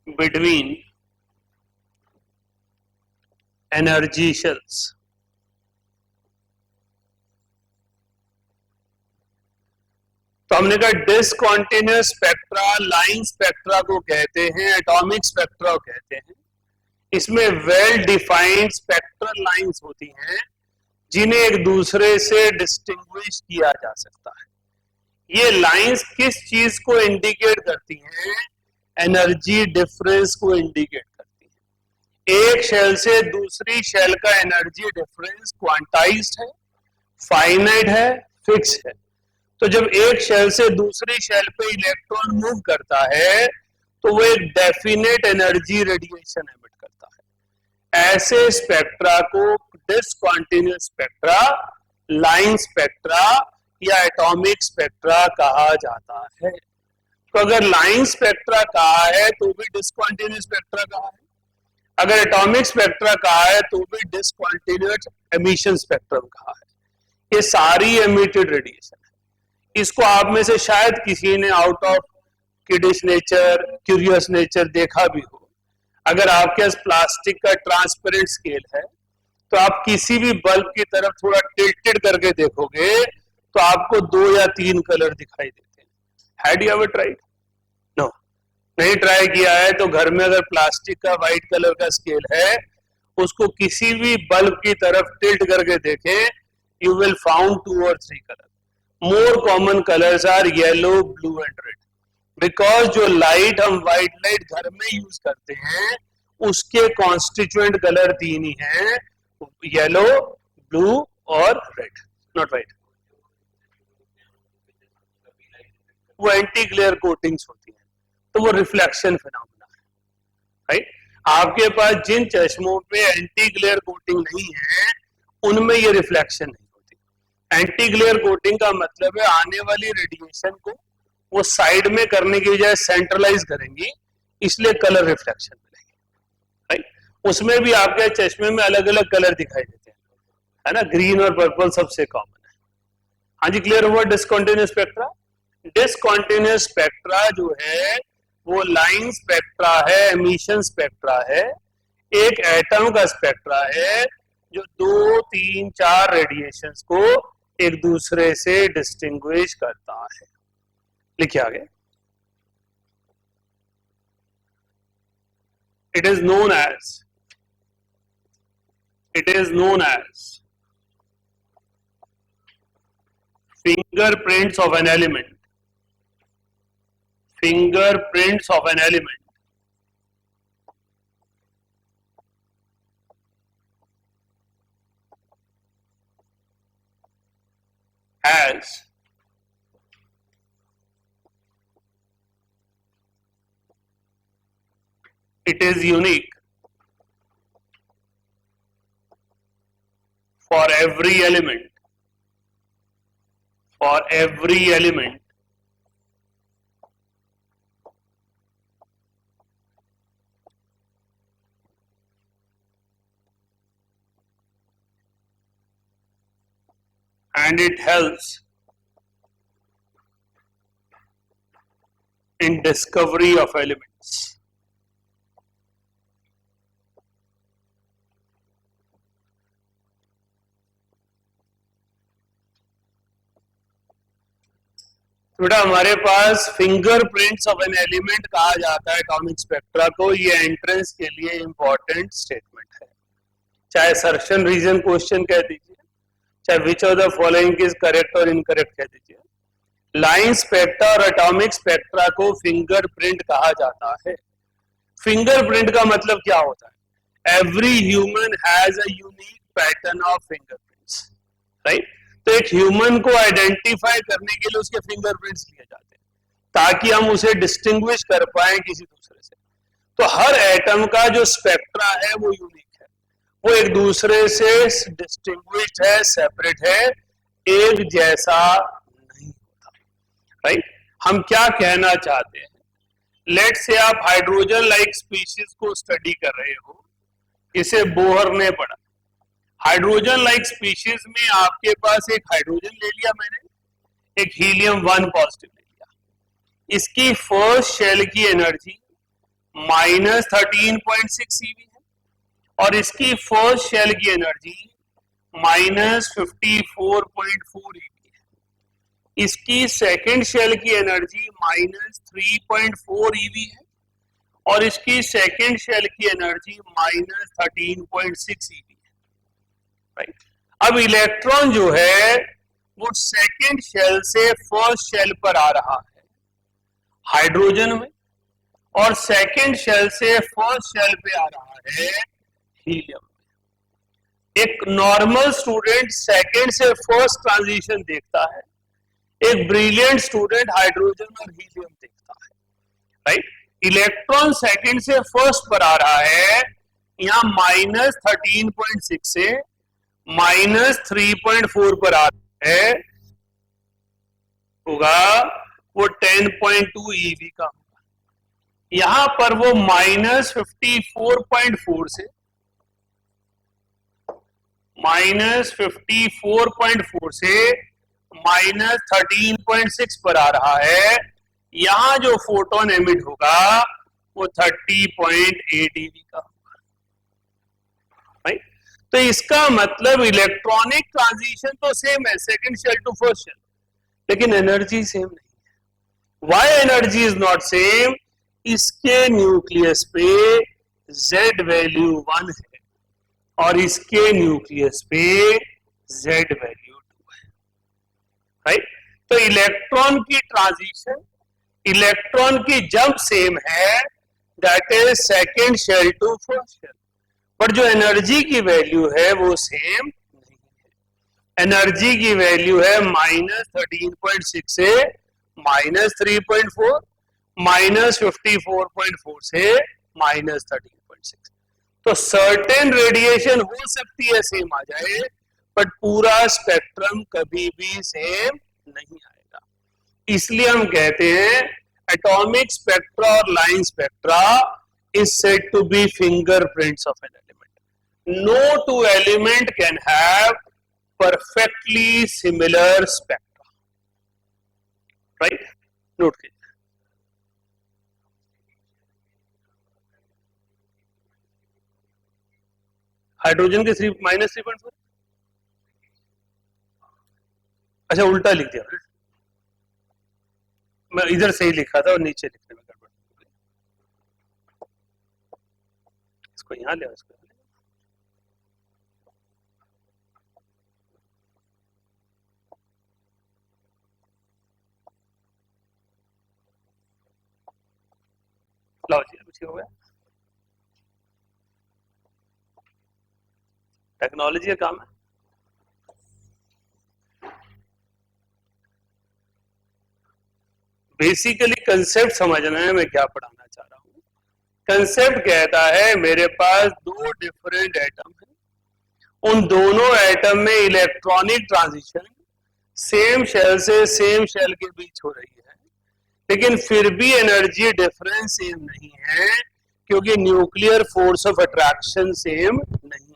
between energy shells. तो हमने कहा discontinuous spectra line spectra को कहते हैं, atomic spectra को कहते हैं. इसमें वेल डिफाइंड स्पेक्ट्रल लाइंस होती हैं जिन्हें एक दूसरे से डिस्टिंग्विश किया जा सकता है. ये लाइंस किस चीज को इंडिकेट करती हैं? एनर्जी डिफरेंस को इंडिकेट करती हैं. एक शेल से दूसरी शेल का एनर्जी डिफरेंस क्वांटाइज्ड है, फाइनाइट है, फिक्स है. तो जब एक शेल से दूसरी शेल पे इलेक्ट्रॉन मूव करता है तो वो एक डेफिनेट एनर्जी रेडिएशन एमिट करता है. ऐसे स्पेक्ट्रा को डिसकॉन्टिन्यूअस स्पेक्ट्रा, लाइन स्पेक्ट्रा या एटॉमिक स्पेक्ट्रा कहा जाता है. तो अगर लाइन स्पेक्ट्रा कहा है तो भी डिसकॉन्टिन्यूअस स्पेक्ट्रा कहा है, अगर एटॉमिक स्पेक्ट्रा कहा है तो भी डिसकॉन्टिन्यूअस एमिशन स्पेक्ट्रम कहा है. ये सारी एमिटेड रेडिएशन है. इसको आप में से शायद किसी ने out of kiddish nature, curious nature देखा भी हो. अगर आपके पास प्लास्टिक का ट्रांसपेरेंट स्केल है तो आप किसी भी बल्ब की तरफ थोड़ा टिल्टेड करके देखोगे तो आपको 2 या 3 कलर दिखाई देते हैं. Had you ever tried? No, नहीं ट्राई किया है तो घर में अगर प्लास्टिक का व्हाइट कलर का स्केल है उसको किसी भी बल्ब की तरफ टिल्ट करके देखें, you will found 2 or 3 colour. More common colors are yellow, blue and red. Because जो लाइट हम व्हाइट लाइट घर में यूज करते हैं उसके कॉन्स्टिट्यूएंट कलर 3 ही हैं, येलो, ब्लू और रेड, नॉट व्हाइट. वो एंटी ग्लेयर कोटिंग्स होती हैं तो वो रिफ्लेक्शन फिनोमेना है, राइट. आपके पास जिन चश्मों पे एंटी ग्लेयर कोटिंग नहीं है उनमें ये रिफ्लेक्शन नहीं. एंटी ग्लेयर कोटिंग का मतलब है आने वाली रेडिएशन को वो साइड में करने की बजाय सेंट्रलाइज करेंगी, इसलिए कलर रिफ्लेक्शन मिलेगी, राइट. उसमें भी आपके चश्मे में अलग अलग कलर दिखाई देते हैं, है ना, ग्रीन और पर्पल सबसे कॉमन है। हाँ जी, क्लियर हुआ डिसकंटिन्यूअस स्पेक्ट्रा? डिसकंटिन्यूअस स्पेक्ट्रा जो है वो लाइन स्पेक्ट्रा है, एमिशन स्पेक्ट्रा है, एक एटम का स्पेक्ट्रा है जो 2, 3, 4 रेडिएशंस को एक दूसरे से डिस्टिंग्विश करता है। लिखिए आगे। It is known as fingerprints of an element. Fingerprints of an element. As it is unique for every element. For every element. And it helps in discovery of elements. बेटा हमारे पास फिंगरप्रिंट्स ऑफ एन एलिमेंट कहा जाता है atomic spectra को। ये entrance के लिए important statement है, चाहे सर्शन रीजन क्वेश्चन कह दीजिए, चाहे which of the following is correct और इनकरेक्ट कह दीजिए। लाइन स्पेक्ट्रा और एटॉमिक स्पेक्ट्रा को फिंगरप्रिंट कहा जाता है। फिंगरप्रिंट का मतलब क्या होता है? Every human has a unique pattern of fingerprints, right? तो एक ह्यूमन को आइडेंटिफाई करने के लिए उसके फिंगरप्रिंट्स लिए जाते हैं ताकि हम उसे डिस्टिंग्विश कर पाए किसी दूसरे से। तो हर एटम का जो स्पेक्ट्रा है वो यूनिक है, वो एक दूसरे से डिस्टिंग्विश्ड है, सेपरेट है, एक जैसा नहीं होता, राइट? हम क्या कहना चाहते हैं? लेट से आप हाइड्रोजन लाइक स्पीशीज को स्टडी कर रहे हो, इसे बोहर ने पढ़ा। हाइड्रोजन लाइक स्पीशीज में आपके पास एक हाइड्रोजन ले लिया मैंने, एक हीलियम 1 पॉजिटिव ले लिया। इसकी फर्स्ट शेल की एनर्जी -13.6 eV है और इसकी फर्स्ट शेल की एनर्जी -54.4 eV है। इसकी सेकेंड शेल की एनर्जी -3.4 eV है और इसकी सेकेंड शेल की एनर्जी -13.6 eV है, राइट? अब इलेक्ट्रॉन जो है वो सेकेंड शेल से फर्स्ट शेल पर आ रहा है हाइड्रोजन में, और सेकेंड शेल से फर्स्ट शेल पे आ रहा है हीलियम में। एक नॉर्मल स्टूडेंट सेकेंड से फर्स्ट ट्रांजिशन देखता है, एक ब्रिलियंट स्टूडेंट हाइड्रोजन और हीलियम देखता है, राइट? इलेक्ट्रॉन सेकेंड से फर्स्ट पर आ रहा है, यहां -13.6 से -3.4 पर आ रहा है, होगा वो 10.2 eV का होगा। यहां पर वो -54.4 से -13.6 पर आ रहा है। यहां जो फोटोन एमिट होगा वो 30.8 eV का होगा, राइट? तो इसका मतलब इलेक्ट्रॉनिक ट्रांजिशन तो सेम है second shell to first shell, लेकिन एनर्जी सेम नहीं है। Why energy is not same? इसके न्यूक्लियस पे Z वैल्यू 1 है और इसके न्यूक्लियस पे Z वैल्यू 2 है, राइट? तो इलेक्ट्रॉन की ट्रांजिशन, इलेक्ट्रॉन की जंप सेम है, that is second shell to first shell, पर जो एनर्जी की वैल्यू है वो सेम नहीं है। एनर्जी की वैल्यू है -13.6 से -3.4, -54.4 से -13.6। तो सर्टेन रेडिएशन हो सकती है सेम आ जाए, बट पूरा स्पेक्ट्रम कभी भी सेम नहीं आएगा। इसलिए हम कहते हैं एटॉमिक स्पेक्ट्रा और line spectra is said to be fingerprints of an element. No two element can have perfectly similar spectra, right? Note कीजिए. हाइड्रोजन के -3.4. अच्छा, उल्टा लिख दिया मैंने. मैं इधर सही लिखा था और नीचे लिखने में गड़बड़. इसको यहाँ ले, इसको यहाँ ले. लाओ जी, कुछ हो गया. टेक्नोलॉजी का काम है. बेसिकली कंसेप्ट समझना है मैं क्या पढ़ाना चाह रहा हूं. कंसेप्ट कहता है मेरे पास दो डिफरेंट एटम है, उन दोनों एटम में इलेक्ट्रॉनिक ट्रांजिशन सेम शेल से सेम शेल के बीच हो रही है, लेकिन फिर भी एनर्जी डिफरेंस सेम नहीं है क्योंकि nuclear force of attraction same नहीं है.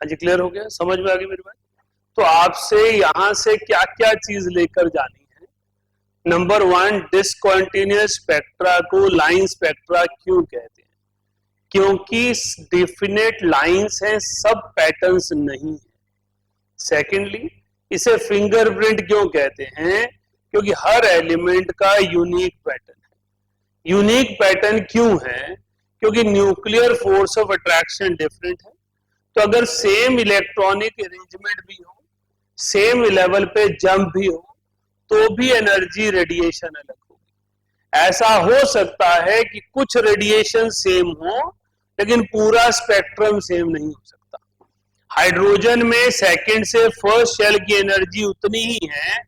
हाँ जी, क्लियर हो गया, समझ में आ गई मेरी बात. तो आपसे यहां से क्या क्या चीज लेकर जानी है. नंबर 1, डिसकंटिन्यूअस स्पेक्ट्रा को लाइन स्पेक्ट्रा क्यों कहते हैं? क्योंकि डेफिनेट लाइंस हैं, सब पैटर्न्स नहीं है. सेकेंडली, इसे फिंगरप्रिंट क्यों कहते हैं? क्योंकि हर एलिमेंट का यूनिक पैटर्न है. यूनिक पैटर्न क्यों है? क्योंकि nuclear force of attraction different है. तो अगर सेम इलेक्ट्रॉनिक अरेंजमेंट भी हो, सेम लेवल पे जंप भी हो, तो भी एनर्जी रेडिएशन अलग होगी. ऐसा हो सकता है कि कुछ रेडिएशन सेम हो लेकिन पूरा स्पेक्ट्रम सेम नहीं हो सकता. हाइड्रोजन में सेकंड से फर्स्ट शेल की एनर्जी उतनी ही है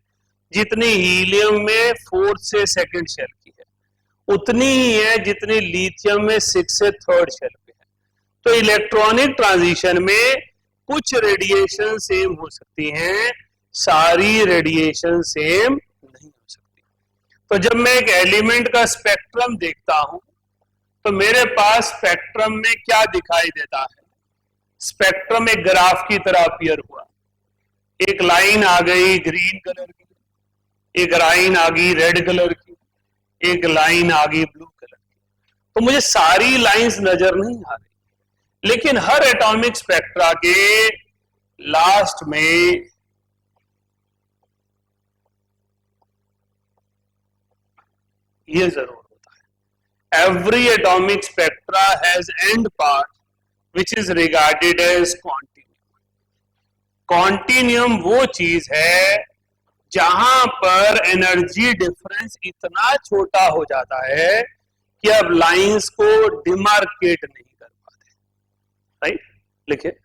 जितनी हीलियम में फोर्थ से सेकंड शेल की है, उतनी ही है जितनी लिथियम में सिक्स से थर्ड शेल पे है. तो इलेक्ट्रॉनिक ट्रांजिशन में कुछ रेडिएशन सेम हो सकती हैं, सारी रेडिएशन सेम नहीं हो सकती. तो जब मैं एक एलिमेंट का स्पेक्ट्रम देखता हूं तो मेरे पास स्पेक्ट्रम में क्या दिखाई देता है? स्पेक्ट्रम एक ग्राफ की तरह अपीयर हुआ. एक लाइन आ गई ग्रीन कलर की, एक लाइन आ गई रेड कलर की, एक लाइन आ गई ब्लू कलर की. तो मुझे सारी लाइंस नजर नहीं आ रही, लेकिन हर एटॉमिक स्पेक्ट्रा के लास्ट में ये जरूर होता है. Every atomic spectra has end part which is regarded as continuum. Continuum वो चीज है जहां पर एनर्जी डिफरेंस इतना छोटा हो जाता है कि अब लाइंस को डिमार्केट नहीं कर पाते. राइट, लिखिए.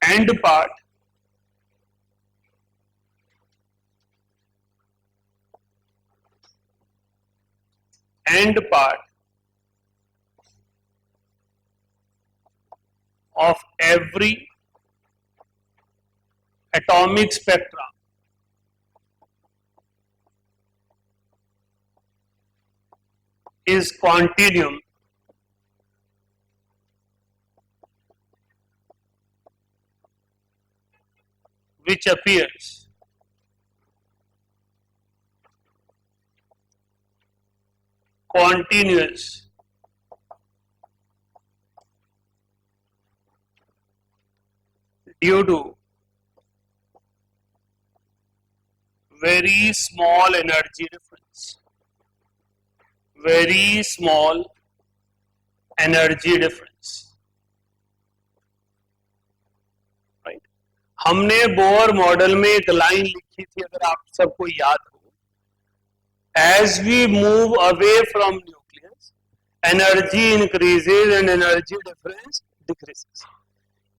And part of every atomic spectra is continuum which appears continuous due to very small energy difference. Very small energy difference. Right? हमने बोर मॉडल में एक लाइन लिखी थी, अगर आप सबको याद हो, as we move away from nucleus, energy increases and energy difference decreases.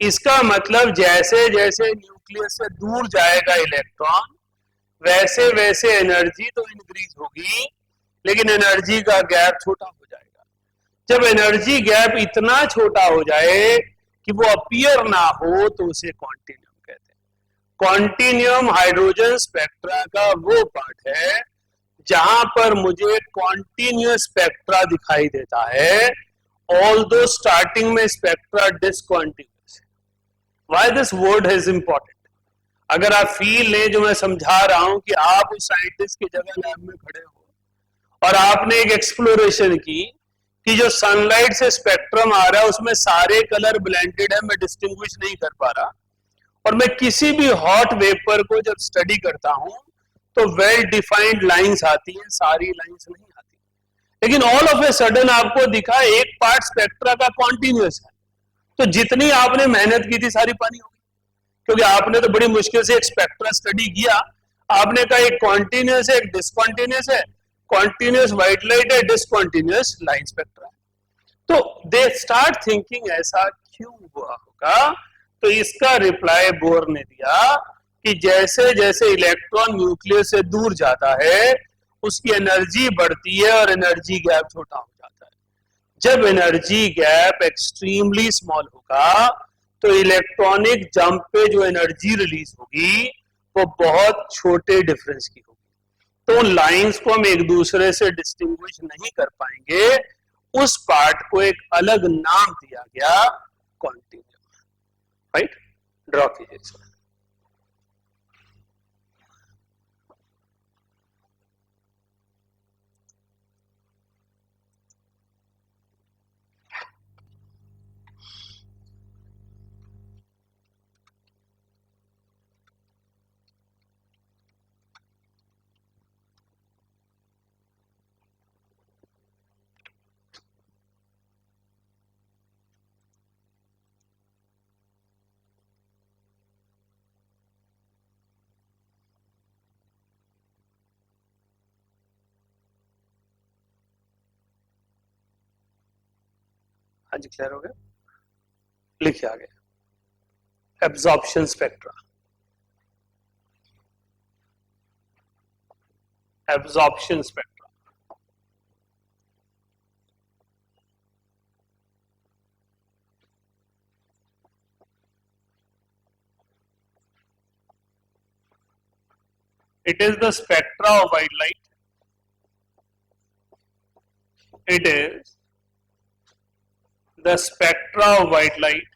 इसका मतलब जैसे जैसे न्यूक्लियस से दूर जाएगा इलेक्ट्रॉन, वैसे वैसे एनर्जी तो इंक्रीज होगी, लेकिन एनर्जी का गैप छोटा हो जाएगा. जब एनर्जी गैप इतना छोटा हो जाए कि वो अपीयर ना हो तो उसे कॉन्टिन्यूम कहते हैं. कॉन्टिन्यूम हाइड्रोजन स्पेक्ट्रा का वो पार्ट है जहां पर मुझे कॉन्टिन्यूअस स्पेक्ट्रा दिखाई देता है, ऑल्दो स्टार्टिंग में spectra discontinuous. Why this word is important? अगर आप फील लें जो मैं समझा रहा हूं कि आप उस साइंटिस्ट की जगह लैब में खड़े हो और आपने एक एक्सप्लोरेशन की कि जो सनलाइट से स्पेक्ट्रम आ रहा है उसमें सारे कलर ब्लेंडेड है, मैं डिस्टिंग्विश नहीं कर पा रहा, और मैं किसी भी हॉट वेपर को जब स्टडी करता हूं तो वेल डिफाइंड लाइंस आती हैं, सारी लाइंस नहीं आती. लेकिन ऑल ऑफ ए सडन आपको दिखा एक पार्ट स्पेक्ट्रा का कॉन्टिन्यूअस है, तो जितनी आपने मेहनत की थी सारी पानी होगी, क्योंकि आपने तो बड़ी मुश्किल से एक स्पेक्ट्रा स्टडी किया. आपने कहा एक कॉन्टिन्यूअस है, एक डिसकॉन्टिन्यूअस है, कॉन्टिन्यूअस व्हाइट लाइट है, डिसकॉन्टिन्यूअस लाइन स्पेक्ट्रा है. तो दे स्टार्ट थिंकिंग ऐसा क्यों हुआ होगा, तो इसका रिप्लाई बोर ने दिया कि जैसे जैसे इलेक्ट्रॉन न्यूक्लियस से दूर जाता है उसकी एनर्जी बढ़ती है और एनर्जी गैप छोटा हो जाता है. जब एनर्जी गैप एक्सट्रीमली स्मॉल होगा तो इलेक्ट्रॉनिक जंप पे जो एनर्जी रिलीज होगी वो बहुत छोटे डिफरेंस की होगी. तो उन लाइंस को हम एक दूसरे से डिस्टिंग्विश नहीं कर पाएंगे, उस पार्ट को एक अलग नाम दिया गया कॉन्टिन्यूम. राइट? ड्रॉ कीजिए सर. हाँ जी, क्लियर हो गया? लिखिए आगे. Absorption spectra. Absorption spectra. It is the spectra of white light. It is the spectra of white light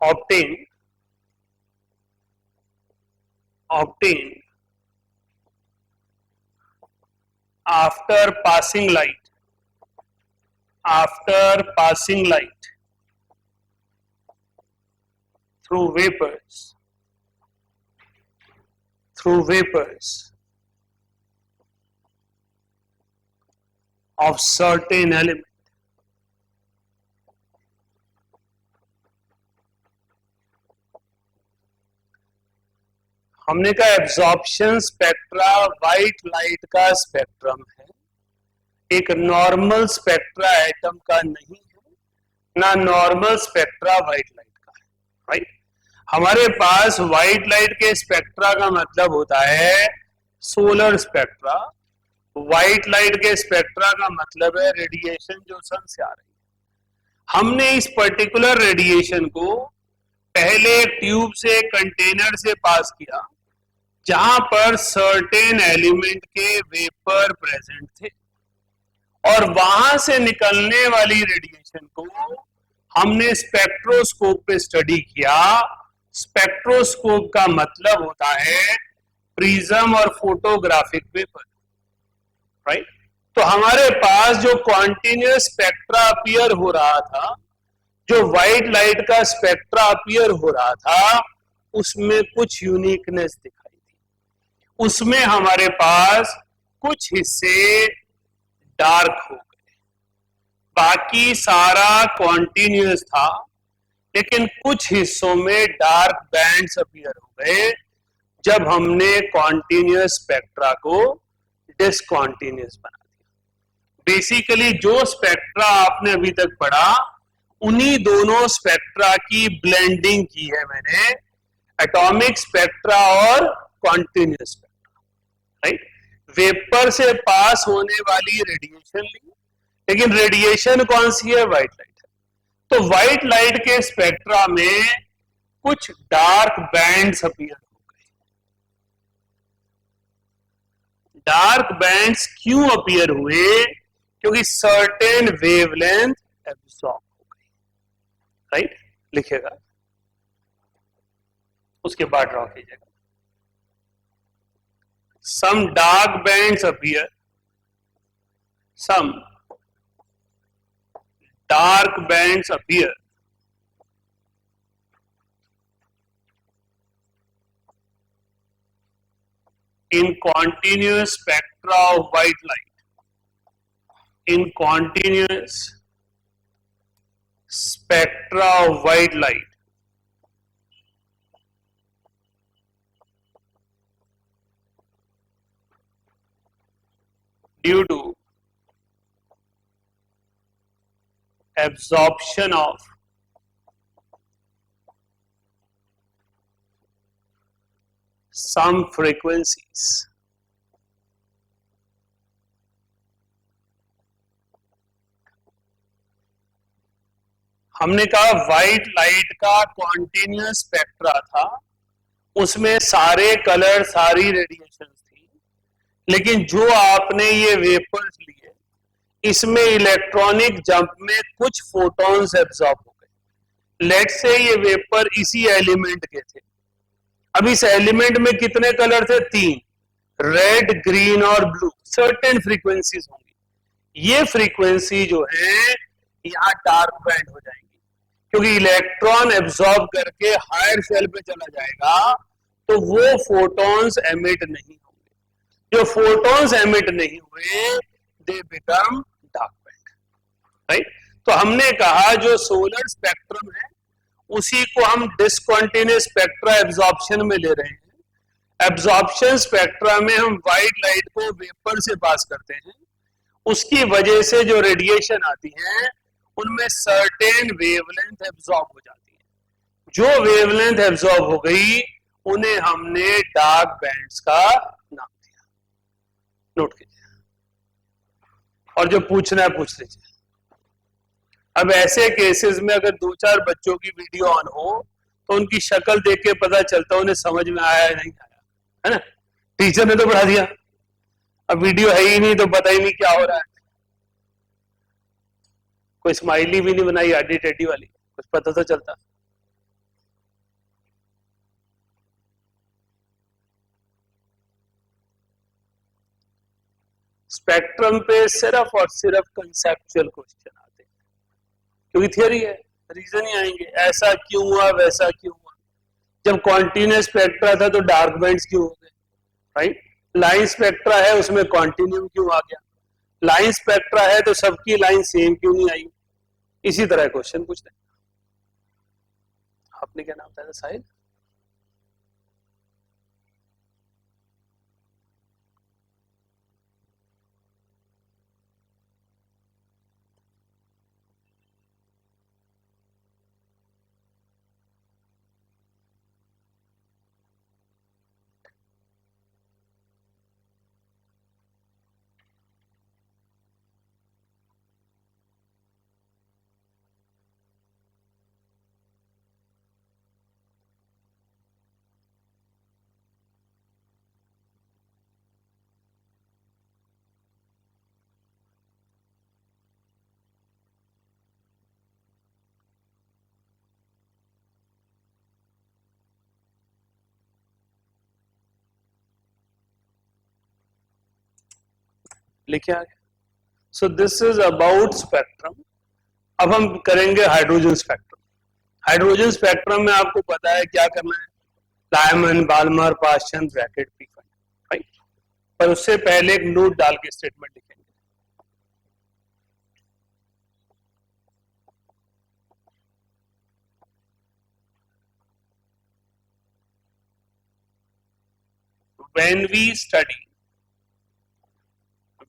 obtained after passing light through vapors of certain element. हमने कहा absorption spectra white light का spectrum है, एक normal spectra atom का नहीं है, ना normal spectra white light का है. राइट? हमारे पास व्हाइट लाइट के स्पेक्ट्रा का मतलब होता है सोलर स्पेक्ट्रा, व्हाइट लाइट के स्पेक्ट्रा का मतलब है रेडिएशन जो सन से आ रही है। हमने इस पर्टिकुलर रेडिएशन को पहले एक ट्यूब से, कंटेनर से पास किया जहां पर सर्टेन एलिमेंट के वेपर प्रेजेंट थे, और वहां से निकलने वाली रेडिएशन को हमने स्पेक्ट्रोस्कोप पे स्टडी किया। स्पेक्ट्रोस्कोप का मतलब होता है प्रिज्म और फोटोग्राफिक वेपर, राइट। तो हमारे पास जो कॉन्टिन्यूअस स्पेक्ट्रा अपीयर हो रहा था, जो व्हाइट लाइट का स्पेक्ट्रा अपीयर हो रहा था, उसमें कुछ यूनिकनेस दिखाई दी। उसमें हमारे पास कुछ हिस्से डार्क हो गए, बाकी सारा कॉन्टिन्यूअस था, लेकिन कुछ हिस्सों में डार्क बैंड्स अपीयर हो गए जब हमने कॉन्टिन्यूअस स्पेक्ट्रा को डिसकॉन्टिन्यूअस बना दिया। बेसिकली जो स्पेक्ट्रा आपने अभी तक पढ़ा, उन्हीं दोनों स्पेक्ट्रा की ब्लेंडिंग की है मैंने, एटॉमिक स्पेक्ट्रा और कॉन्टिन्यूअस स्पेक्ट्रा, राइट। वेपर से पास होने वाली रेडिएशन ली, लेकिन रेडिएशन कौन सी है? व्हाइट लाइट है। तो व्हाइट लाइट के स्पेक्ट्रा में कुछ डार्क बैंड्स अपीयर हो गए। डार्क बैंड्स क्यों अपीयर हुए? क्योंकि सर्टेन वेवलेंथ एब्सॉर्ब हो गई, राइट। लिखिएगा, उसके बाद ड्रॉ कीजिएगा। Some dark bands appear, some dark bands appear in continuous spectra of white light. In continuous spectra of white light, due to absorption of some frequencies. हमने कहा white light का continuous spectra था, उसमें सारे colour, सारी radiation थी, लेकिन जो आपने ये वेपर्स लिए, इसमें इलेक्ट्रॉनिक जंप में कुछ फोटॉन्स एब्जॉर्ब हो गए। लेट से ये वेपर इसी एलिमेंट के थे। अब इस एलिमेंट में कितने कलर थे? 3, रेड, ग्रीन और ब्लू। सर्टेन फ्रीक्वेंसीज होंगी, ये फ्रीक्वेंसी जो है यहां डार्क बैंड हो जाएंगी, क्योंकि इलेक्ट्रॉन एब्जॉर्ब करके हायर शेल पे चला जाएगा, तो वो फोटॉन्स एमिट नहीं होंगे। जो फोटॉन्स एमिट नहीं हुए, they become dark band, right. तो हमने कहा जो सोलर स्पेक्ट्रम है, उसी को हम डिसकंटिन्यूअस स्पेक्ट्रा एब्जॉर्प्शन में ले रहे हैं। एब्जॉर्प्शन स्पेक्ट्रा में हम व्हाइट लाइट को वेपर से पास करते हैं, उसकी वजह से जो रेडिएशन आती है, उनमें सर्टेन वेवलेंथ एब्जॉर्ब हो जाती है। जो वेवलेंथ एब्जॉर्ब हो गई, उन्हें हमने डार्क बैंड्स का नाम दिया। नोट कीजिए, और जो पूछना है पूछ लीजिए। अब ऐसे केसेस में अगर 2-4 बच्चों की वीडियो ऑन हो, तो उनकी शक्ल देख के पता चलता उन्हें समझ में आया या नहीं आया, है ना। टीचर ने तो पढ़ा दिया, अब वीडियो है ही नहीं तो पता ही नहीं क्या हो रहा है। कोई स्माइली भी नहीं बनाई आडी टेडी वाली, कुछ पता तो चलता। स्पेक्ट्रम पे सिर्फ और सिर्फ कंसेप्चुअल क्वेश्चन आते हैं, क्योंकि थियरी है, रीजन ही आएंगे, ऐसा क्यों हुआ, वैसा क्यों हुआ। जब कॉन्टिन्यूअस स्पेक्ट्रा था तो डार्क बैंड्स क्यों हो गए, राइट। लाइन स्पेक्ट्रा है, उसमें कॉन्टिन्यूम क्यों आ गया। लाइन स्पेक्ट्रा है तो सबकी लाइन सेम क्यों नहीं आई। इसी तरह क्वेश्चन पूछते हैं। आपने क्या नाम था साहिल? लिखे आगे। So this is about spectrum. अब हम करेंगे हाइड्रोजन स्पेक्ट्रम। हाइड्रोजन स्पेक्ट्रम में आपको पता है क्या करना है, Lyman, Balmer, Paschen, bracket, पीफन, right. पर उससे पहले एक नोट डाल के स्टेटमेंट लिखेंगे।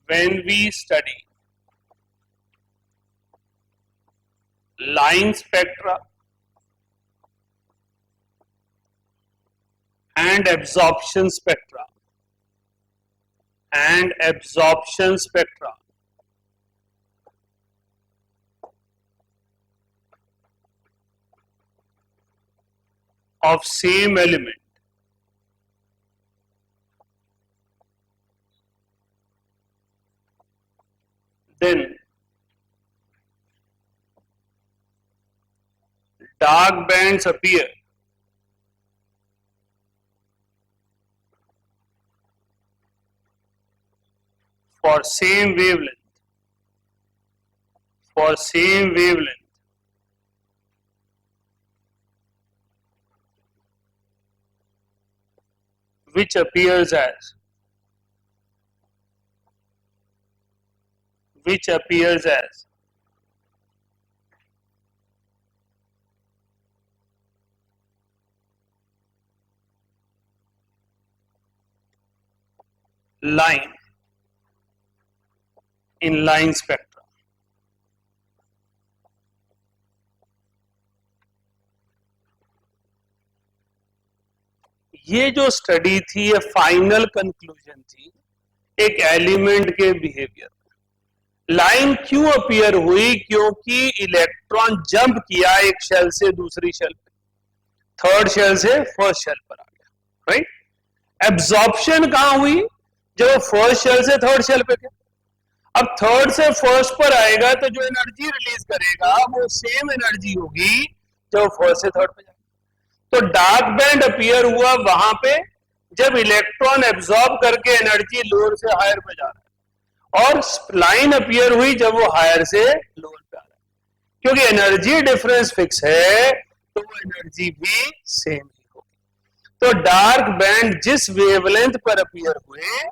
when we study line spectra and absorption spectra of same element, then dark bands appear for same wavelength which appears as line in line spectra. ये जो study थी ये फाइनल कंक्लूजन थी एक एलिमेंट के बिहेवियर में। Line क्यों appear हुई? क्योंकि इलेक्ट्रॉन जंप किया एक शेल से दूसरी शेल पे, थर्ड शेल से फर्स्ट शेल पर आ गया, राइट। एब्जॉर्प्शन कहां हुई? जब वो फर्स्ट शेल से थर्ड शेल पे गया। अब थर्ड से फर्स्ट पर आएगा तो जो एनर्जी रिलीज करेगा वो सेम एनर्जी होगी जो फर्स्ट से थर्ड पे जाएगा। तो डार्क बैंड अपीयर हुआ वहां पे जब इलेक्ट्रॉन एब्जॉर्ब करके एनर्जी लोअर से हायर पे जा रहा है, और लाइन अपीयर हुई जब वो हायर से लोअर पे आ रहा है। क्योंकि एनर्जी डिफरेंस फिक्स है तो वो एनर्जी भी सेम ही होगी। तो डार्क बैंड जिस वेवलेंथ पर अपीयर हुए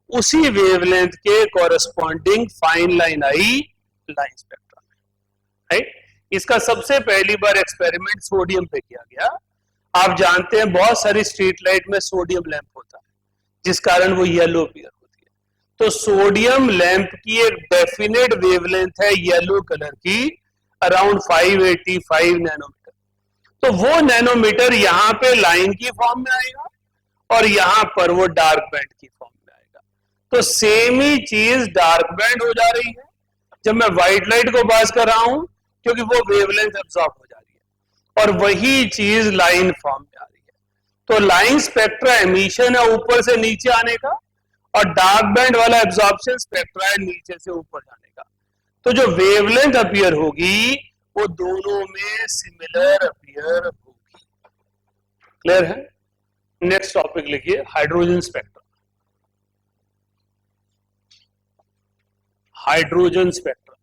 उसी वेवलेंथ के कॉरेस्पॉन्डिंग फाइन लाइन आई लाइन स्पेक्ट्रम में, राइट। इसका सबसे पहली बार एक्सपेरिमेंट सोडियम पे किया गया। आप जानते हैं बहुत सारी स्ट्रीट लाइट में सोडियम लैंप होता है जिस कारण वो येलो अपीयर होती है। तो सोडियम लैंप की एक डेफिनेट वेवलेंथ है येलो कलर की, अराउंड 585 नैनोमीटर। तो वो नैनोमीटर यहां पे लाइन की फॉर्म में आएगा और यहां पर वो डार्क बैंड की फॉर्म में आएगा। तो सेम ही चीज डार्क बैंड हो जा रही है जब मैं व्हाइट लाइट को पास कर रहा हूं, क्योंकि वो वेवलेंथ एब्जॉर्ब हो जा रही है, और वही चीज लाइन फॉर्म में आ रही है। तो लाइन स्पेक्ट्रा एमिशन है ऊपर से नीचे आने का, और डार्क बैंड वाला एब्जॉर्प्शन स्पेक्ट्रा है नीचे से ऊपर जाने का। तो जो वेवलेंथ अपीयर होगी वो दोनों में सिमिलर अपीयर होगी। क्लियर है? नेक्स्ट टॉपिक लिखिए, हाइड्रोजन स्पेक्ट्रा। हाइड्रोजन स्पेक्ट्रा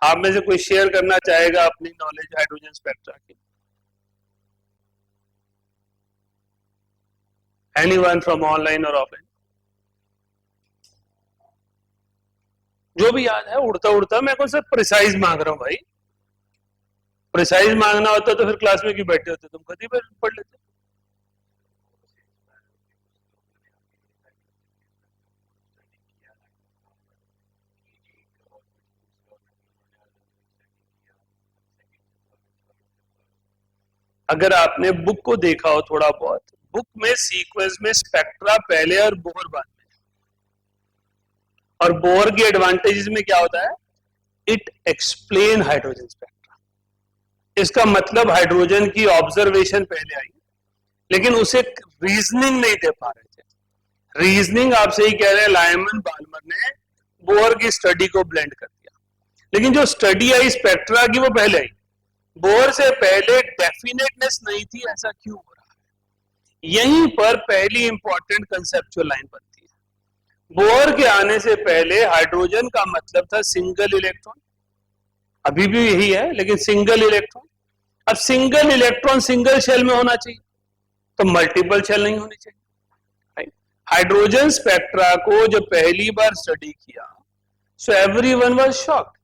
आप में से कोई शेयर करना चाहेगा अपनी नॉलेज हाइड्रोजन स्पेक्ट्रा की? एनीवन फ्रॉम ऑनलाइन और ऑफलाइन? जो भी याद है उड़ता उड़ता। मैं कौन सा प्रिसाइज मांग रहा हूं भाई। प्रिसाइज मांगना होता तो फिर क्लास में क्यों बैठे होते? तुम कभी पढ़ लेते। अगर आपने बुक को देखा हो थोड़ा बहुत, बुक में सीक्वेंस में स्पेक्ट्रा पहले और बोर बाद में। और बोर की एडवांटेजेस में क्या होता है? It explain hydrogen spectra. इसका मतलब हाइड्रोजन की ऑब्जर्वेशन पहले आई, लेकिन उसे रीजनिंग नहीं दे पा रहे थे। रीजनिंग आपसे ही कह रहे हैं, लायमन बाल्मर ने बोर की स्टडी को ब्लेंड कर दिया, लेकिन जो स्टडी आई स्पेक्ट्रा की वो पहले आई। बोर से पहले डेफिनेटनेस नहीं थी, ऐसा क्यों हो रहा है? यहीं पर पहली इंपॉर्टेंट कंसेप्चुअल लाइन बनती है। बोर के आने से पहले हाइड्रोजन का मतलब था सिंगल इलेक्ट्रॉन, अभी भी यही है, लेकिन सिंगल इलेक्ट्रॉन। अब सिंगल इलेक्ट्रॉन सिंगल शेल में होना चाहिए, तो मल्टीपल शेल नहीं होनी चाहिए, राइट? हाइड्रोजन स्पेक्ट्रा को जब पहली बार स्टडी किया, सो एवरीवन वाज शॉक्ड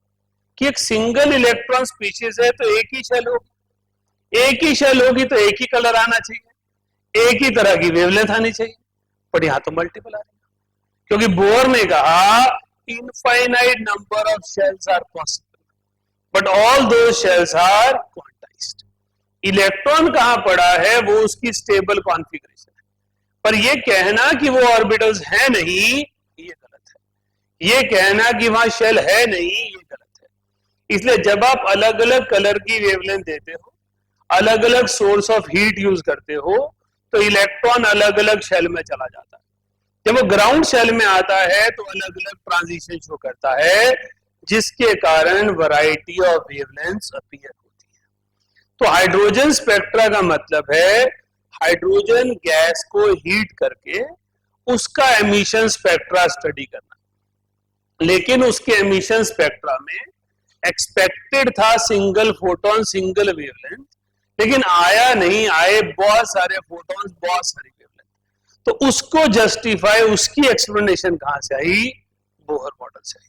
कि एक सिंगल इलेक्ट्रॉन स्पीशीज है तो एक ही शेल होगी, एक ही शेल होगी तो एक ही कलर आना चाहिए, एक ही तरह की वेवलेंथ आनी चाहिए, बट यहां तो मल्टीपल आ रही है, क्योंकि बोर ने कहा infinite number of shells are possible but all दो शेल्स आर क्वांटाइज्ड। इलेक्ट्रॉन कहां पड़ा है वो उसकी स्टेबल कॉन्फ़िगरेशन है, पर यह कहना कि वो ऑर्बिटल्स है नहीं, ये गलत है। ये कहना कि वहां शेल है नहीं, ये गलत है। इसलिए जब आप अलग अलग कलर की वेवलेंथ देते हो, अलग अलग सोर्स ऑफ हीट यूज करते हो, तो इलेक्ट्रॉन अलग अलग शेल में चला जाता है। जब वो ग्राउंड शेल में आता है तो अलग अलग ट्रांजिशन शो करता है, जिसके कारण वैरायटी ऑफ वेवलेंथ्स अपीयर होती है। तो हाइड्रोजन स्पेक्ट्रा का मतलब है हाइड्रोजन गैस को हीट करके उसका एमिशन स्पेक्ट्रा स्टडी करना, लेकिन उसके एमिशन स्पेक्ट्रा में एक्सपेक्टेड था सिंगल फोटोन सिंगल वेवलेंथ, लेकिन आया नहीं, आए बहुत सारे फोटॉन्स बहुत सारी वेवलेंथ। तो उसको जस्टिफाई, उसकी एक्सप्लेनेशन कहां से आई? बोहर मॉडल से आई,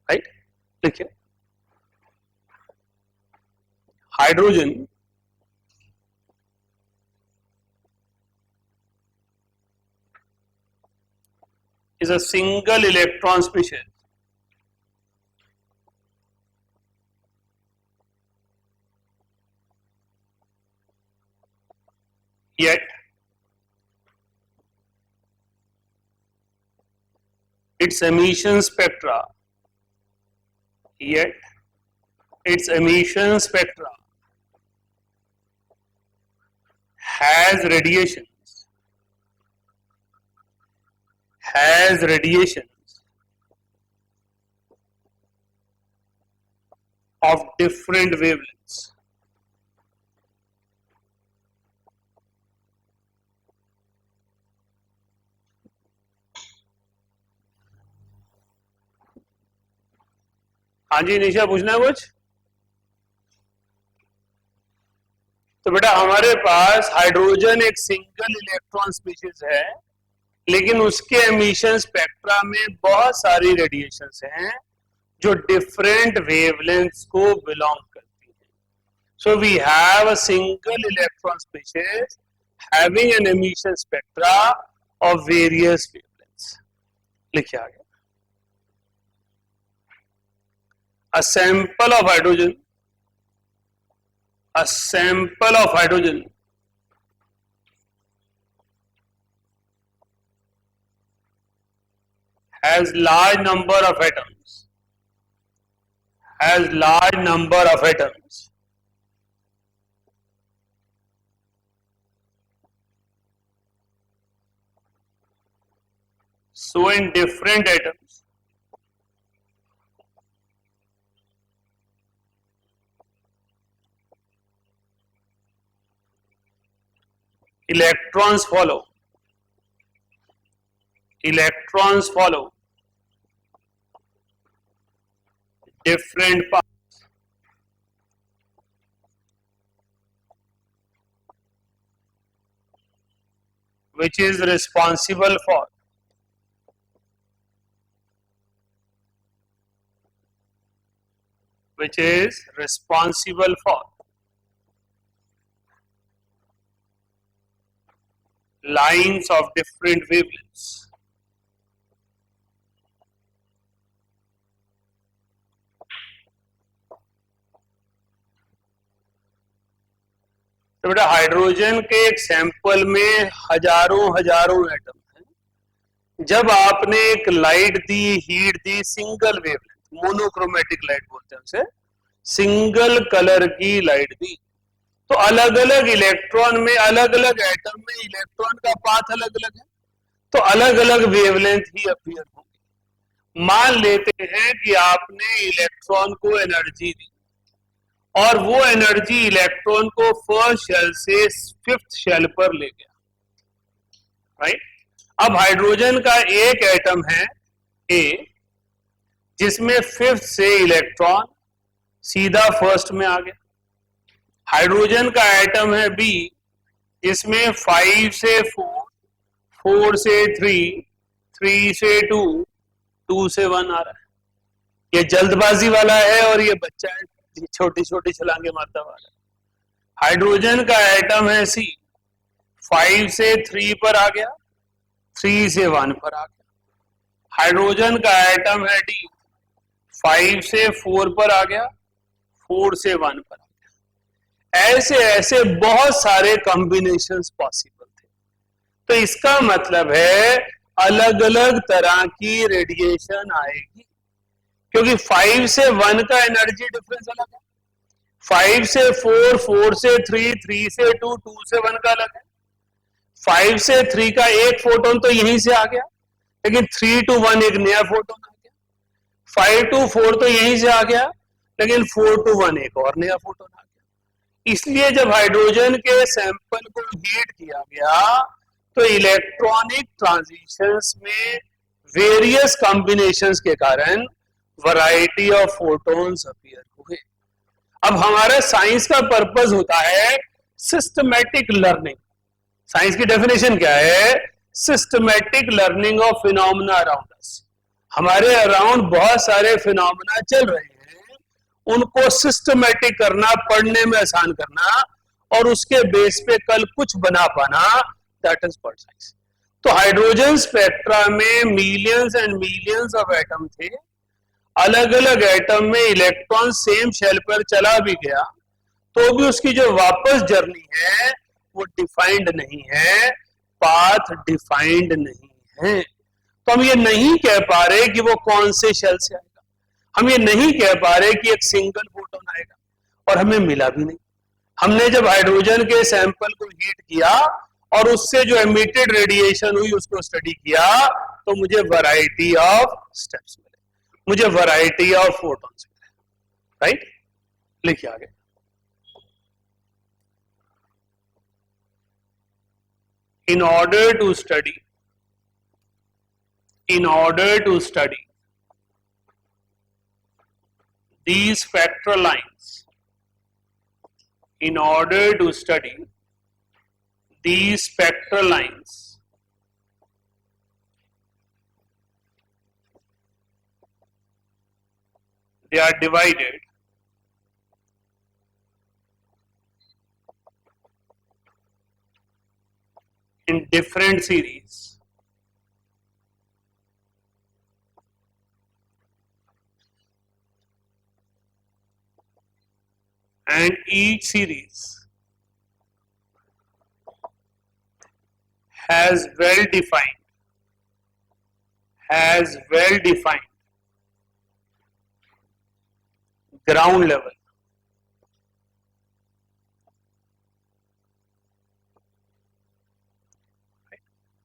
राइट? देखिए, hydrogen is a single electron species. Yet its emission spectra has radiations of different wavelengths. हाँ जी निशा, पूछना है कुछ? तो बेटा हमारे पास हाइड्रोजन एक सिंगल इलेक्ट्रॉन स्पीशीज है, लेकिन उसके एमिशन स्पेक्ट्रा में बहुत सारी रेडिएशंस हैं जो डिफरेंट वेवलेंथ्स को बिलोंग करती हैं। So we have a single electron species having an emission spectra of various wavelengths. लिखिए आगे, a sample of hydrogen has large number of atoms so in different atoms electrons follow different paths, which is responsible for lines of different wavelengths. तो बेटा hydrogen के एक sample में हजारों atom हैं। जब आपने एक लाइट दी, हीट दी, सिंगल वेवलेंथ, मोनोक्रोमेटिक लाइट बोलते हैं उसे, सिंगल कलर की लाइट दी, तो अलग अलग इलेक्ट्रॉन में, अलग अलग एटम में इलेक्ट्रॉन का पाथ अलग अलग है, तो अलग अलग वेवलेंथ ही अपीयर होंगी। मान लेते हैं कि आपने इलेक्ट्रॉन को एनर्जी दी और वो एनर्जी इलेक्ट्रॉन को फर्स्ट शेल से फिफ्थ शेल पर ले गया, राइट। अब हाइड्रोजन का एक एटम है ए, जिसमें फिफ्थ से इलेक्ट्रॉन सीधा फर्स्ट में आ गया। हाइड्रोजन का एटम है बी, जिसमें 5 से 4, 4 से 3, 3 से 2, 2 से 1 आ रहा है। ये जल्दबाजी वाला है और ये बच्चा है छोटी छोटी छलांगे मारता वाला। हाइड्रोजन का एटम है सी, 5 से 3 पर आ गया, 3 से 1 पर आ गया। हाइड्रोजन का एटम है डी, 5 से 4 पर आ गया, 4 से 1 पर आ गया। ऐसे ऐसे बहुत सारे कॉम्बिनेशंस पॉसिबल थे। तो इसका मतलब है अलग अलग तरह की रेडिएशन आएगी, क्योंकि 5 से 1 का एनर्जी डिफरेंस अलग है, 5 से 4, 4 से 3, 3 से 2, 2 से 1 का अलग है। 5 से 3 का एक फोटोन तो यहीं से आ गया, लेकिन 3 to 1 एक नया फोटोन आ गया। 5 to 4 तो यहीं से आ गया, लेकिन 4 to 1 एक और नया फोटोन आ गया। इसलिए जब हाइड्रोजन के सैंपल को हीट किया गया तो इलेक्ट्रॉनिक ट्रांजिशंस में वेरियस कॉम्बिनेशंस के कारण वैरायटी ऑफ फोटोन्स अपीयर हुए। अब हमारा साइंस का पर्पस होता है सिस्टमैटिक लर्निंग। साइंस की डेफिनेशन क्या है? Systematic learning of phenomena around us. हमारे अराउंड बहुत सारे फिनोमेना चल रहे हैं, उनको सिस्टमैटिक करना, पढ़ने में आसान करना और उसके बेस पे कल कुछ बना पाना, दैट इज वर्ड साइंस। तो हाइड्रोजन स्पेक्ट्रा में millions and millions of atom थे। अलग अलग एटम में इलेक्ट्रॉन सेम शेल पर चला भी गया तो भी उसकी जो वापस जर्नी है वो डिफाइंड नहीं है, पाथ डिफाइंड नहीं है। तो हम ये नहीं कह पा रहे कि वो कौन से शेल से आएगा, हम ये नहीं कह पा रहे कि एक सिंगल फोटोन आएगा, और हमें मिला भी नहीं। हमने जब हाइड्रोजन के सैंपल को हीट किया और उससे जो एमिटेड रेडिएशन हुई उसको स्टडी किया तो मुझे वैरायटी ऑफ स्टेप्स मिले, मुझे वैरायटी ऑफ फोटॉन्स मिले, राइट। लिखिए आगे। In order to study these spectral lines, in order to study these spectral lines, they are divided in different series. And each series has well defined ground level,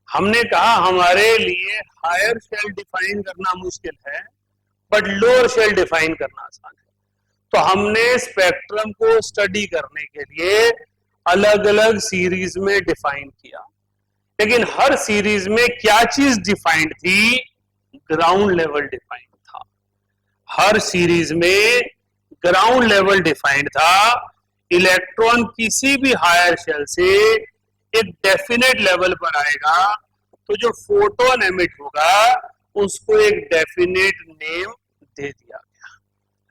हमने कहा हमारे लिए higher shell define करना मुश्किल है but lower shell define करना आसान है। तो हमने स्पेक्ट्रम को स्टडी करने के लिए अलग अलग सीरीज में डिफाइन किया, लेकिन हर सीरीज में क्या चीज डिफाइंड थी? ग्राउंड लेवल डिफाइंड था। हर सीरीज में ग्राउंड लेवल डिफाइंड था। इलेक्ट्रॉन किसी भी हायर शेल से एक डेफिनेट लेवल पर आएगा तो जो फोटोन एमिट होगा उसको एक डेफिनेट नेम दे दिया गया,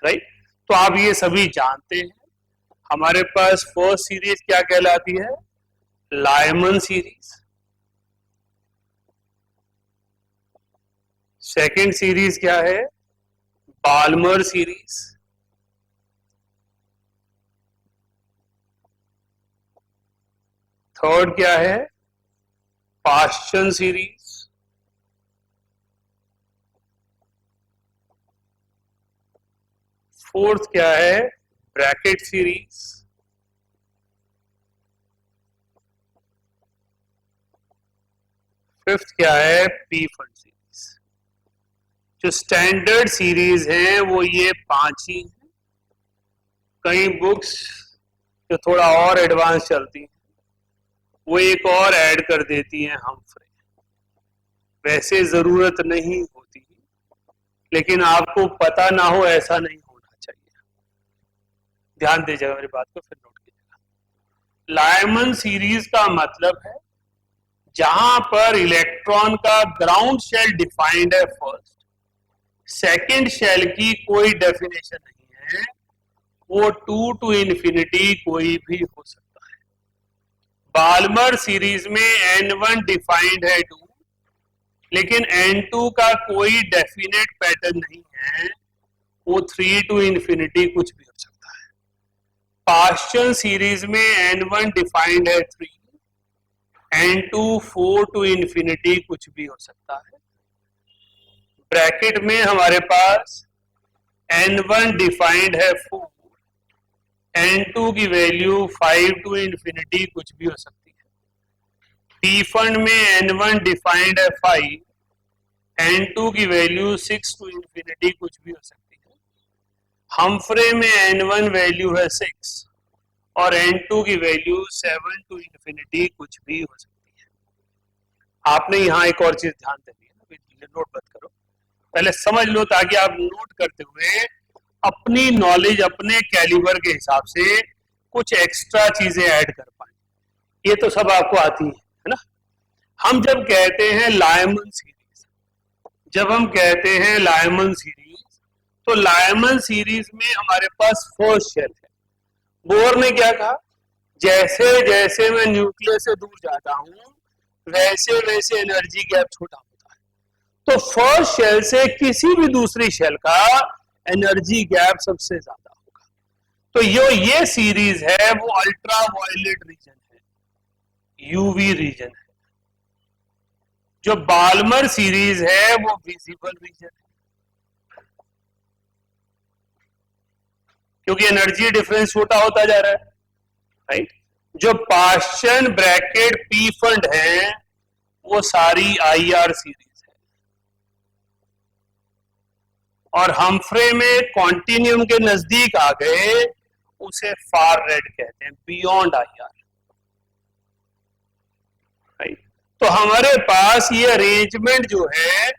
राइट। तो आप ये सभी जानते हैं। हमारे पास फर्स्ट सीरीज क्या कहलाती है? Lyman series. सेकंड सीरीज क्या है? Balmer series. थर्ड क्या है? पाश्चन सीरीज। फोर्थ क्या है? Brackett series. फिफ्थ क्या है? P fund series. जो स्टैंडर्ड सीरीज है वो ये 5 ही है। कई बुक्स जो थोड़ा और एडवांस चलती हैं वो एक और ऐड कर देती हैं हमफ्रे। वैसे जरूरत नहीं होती, लेकिन आपको पता ना हो ऐसा नहीं होना चाहिए। ध्यान दीजिएगा मेरी बात को, फिर नोट कीजिएगा। लायमन सीरीज का मतलब है जहां पर इलेक्ट्रॉन का ग्राउंड शेल डिफाइंड है फर्स्ट, सेकंड शेल की कोई डेफिनेशन नहीं है, वो 2 to infinity कोई भी हो सकता है। बाल्मर सीरीज में N1 डिफाइंड है 2, लेकिन N2 का कोई डेफिनेट पैटर्न नहीं है, वो 3 to infinity कुछ भी हो सकता है। पाश्चन सीरीज में N1 डिफाइंड है 3, N2 4 to infinity कुछ भी हो सकता है। ब्रैकेट में हमारे पास N1 डिफाइंड है 4, N2 की वैल्यू 5 to infinity कुछ भी हो सकती है। पी फंड में N1 डिफाइंड है 5, N2 की वैल्यू 6 to infinity कुछ भी हो सकती है। हमफ्रे में N1 वैल्यू है 6 और N2 की वैल्यू 7 to infinity कुछ भी हो सकती है। आपने यहां एक और चीज ध्यान देनी है ना, नोट मत करो, पहले समझ लो ताकि आप नोट करते हुए अपनी नॉलेज अपने कैलिबर के हिसाब से कुछ एक्स्ट्रा चीजें ऐड कर पाए। ये तो सब आपको आती है ना। हम जब कहते हैं लायमन सीरीज, जब हम कहते हैं लायमन सीरीज, तो लायमन सीरीज में हमारे पास फर्स्ट शेल है। बोर ने क्या कहा, जैसे जैसे मैं न्यूक्लियस से दूर जाता हूं वैसे वैसे एनर्जी गैप छोटा होता है। तो फर्स्ट शेल से किसी भी दूसरी शेल का एनर्जी गैप सबसे ज्यादा होगा। तो ये सीरीज है वो अल्ट्रा वायलेट रीजन है, यूवी रीजन है। जो बाल्मर सीरीज है वो विजिबल रीजन है, क्योंकि एनर्जी डिफरेंस छोटा होता जा रहा है, राइट। जो पाश्चन ब्रैकेट पी फंड है वो सारी आईआर सीरीज है, और हमफ्रे में कॉन्टिन्यूम के नजदीक आ गए उसे फार रेड कहते हैं, बियॉन्ड आईआर, राइट। तो हमारे पास ये अरेंजमेंट जो है,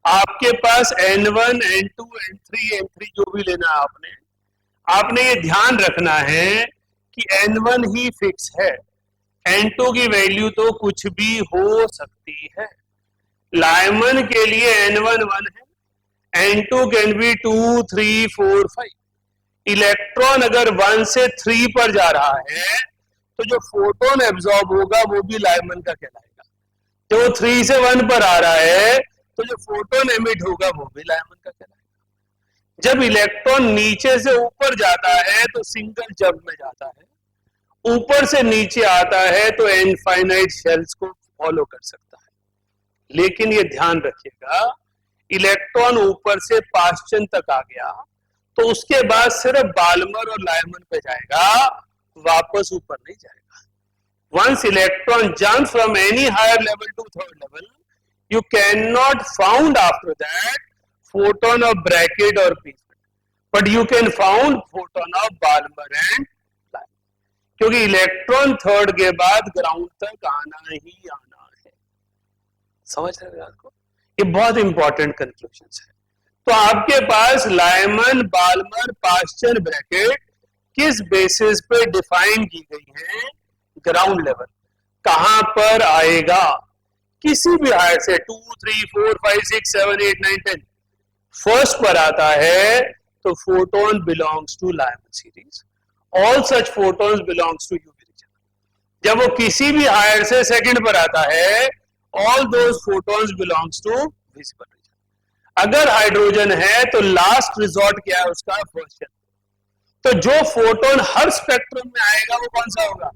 आपके पास N1, N2, N3 जो भी लेना है आपने ये ध्यान रखना है कि N1 ही फिक्स है, N2 की वैल्यू तो कुछ भी हो सकती है। लायमन के लिए N1 1 है, N2 कैन बी 2, 3, 4, 5। इलेक्ट्रॉन अगर 1 से 3 पर जा रहा है तो जो फोटोन एब्जॉर्ब होगा वो भी लायमन का कहलाएगा। जो 3 से 1 पर आ रहा है तो जो फोटोन एमिट होगा वो भी लायमन का कहलाएगा। जब इलेक्ट्रॉन नीचे से ऊपर जाता है तो सिंगल जंप में जाता है, ऊपर से नीचे आता है तो इनफाइनाइट शेल्स को फॉलो कर सकता है। लेकिन ये ध्यान रखिएगा, इलेक्ट्रॉन ऊपर से पाश्चन तक आ गया तो उसके बाद सिर्फ बाल्मर और लायमन पे जाएगा, वापस ऊपर नहीं जाएगा। Once electron jump from any higher level to third level, you cannot found after that photon of bracket or p, but you can found photon of Balmer and Lyman, क्योंकि electron third के बाद ground तक आना ही आना है। समझ रहे हैं आपको? ये बहुत इंपॉर्टेंट कंक्लूजन है। तो आपके पास लायमन, बाल्मर, पाश्चन ब्रैकेट किस बेसिस पे डिफाइन की गई है? Ground level. कहां पर आएगा? किसी भी हायर से 2, 3, 4, 5, 6, 7, 8, 9, 10 फर्स्ट पर आता है तो photon belongs to Lyman series, all such photons belongs to UV region. जब वो किसी भी हायर से सेकंड पर आता है, all those photons belongs to visible region. अगर हाइड्रोजन है तो लास्ट रिजॉर्ट क्या है उसका? First shell. तो जो फोटोन हर स्पेक्ट्रम में आएगा वो कौन सा होगा?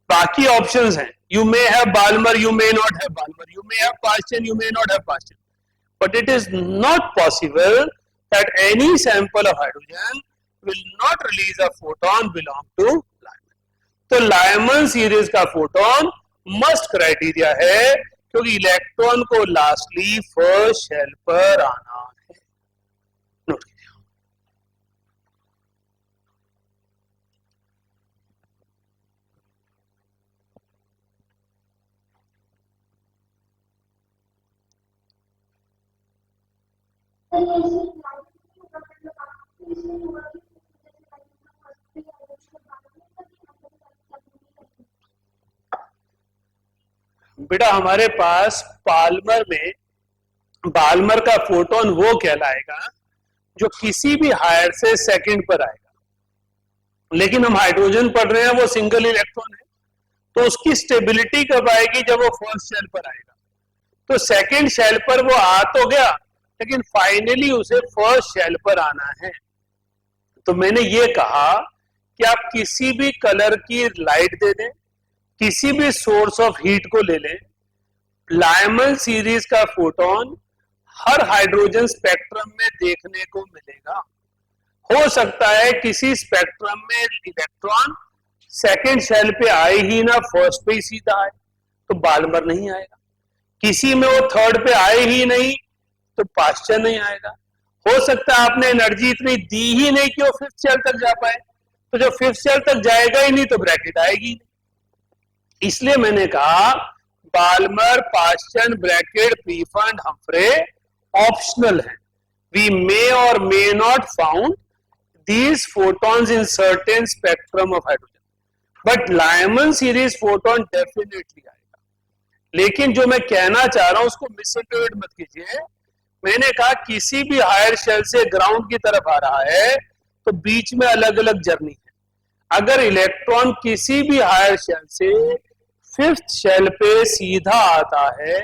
बाकी ऑप्शंस हैं, you may have Balmer, you may not have Balmer, you may have Paschen, you may not have Paschen, but it is not possible that any sample of hydrogen will not release a photon belong to Lyman. तो Lyman series का photon must criteria है, क्योंकि electron को lastly first shell पर आना है। Note कीजिए। Sir ये इसमें लाइट नहीं होगा, मतलब आपको इसमें होगा कि जैसे लाइट का फर्स्ट पे या उसके बाद में कभी अंदर तक नहीं करेंगे। बेटा हमारे पास बाल्मर का फोटोन वो कहलाएगा जो किसी भी हायर से सेकंड पर आएगा, लेकिन हम हाइड्रोजन पढ़ रहे हैं, वो सिंगल इलेक्ट्रॉन है, तो उसकी स्टेबिलिटी कब आएगी? जब वो फर्स्ट शेल पर आएगा। तो सेकंड शेल पर वो आ तो गया, लेकिन फाइनली उसे फर्स्ट शेल पर आना है। तो मैंने ये कहा कि आप किसी भी कलर की लाइट दे दें, किसी भी सोर्स ऑफ हीट को ले लें, लायमन सीरीज का फोटोन हर हाइड्रोजन स्पेक्ट्रम में देखने को मिलेगा। हो सकता है किसी स्पेक्ट्रम में इलेक्ट्रॉन सेकंड शेल पे आए ही ना, फर्स्ट पे ही सीधा आए, तो बाल्मर नहीं आएगा। किसी में वो थर्ड पे आए ही नहीं, तो पाश्चर नहीं आएगा। हो सकता है आपने एनर्जी इतनी दी ही नहीं कि वो फिफ्थ शेल तक जा पाए, तो जब फिफ्थ शेल तक जाएगा ही नहीं तो ब्रैकेट आएगी नहीं। इसलिए मैंने कहा Balmer, Paschen, Brackett, Pfund, Humphreys optional है। वी मे और may not found these photons in certain spectrum of hydrogen, but Lyman series photon definitely आएगा। लेकिन जो मैं कहना चाह रहा हूं उसको मिसइंटरप्रेट मत कीजिए। मैंने कहा किसी भी हायर शेल से ग्राउंड की तरफ आ रहा है तो बीच में अलग अलग जर्नी है। अगर इलेक्ट्रॉन किसी भी हायर शेल से फिफ्थ शेल पे सीधा आता है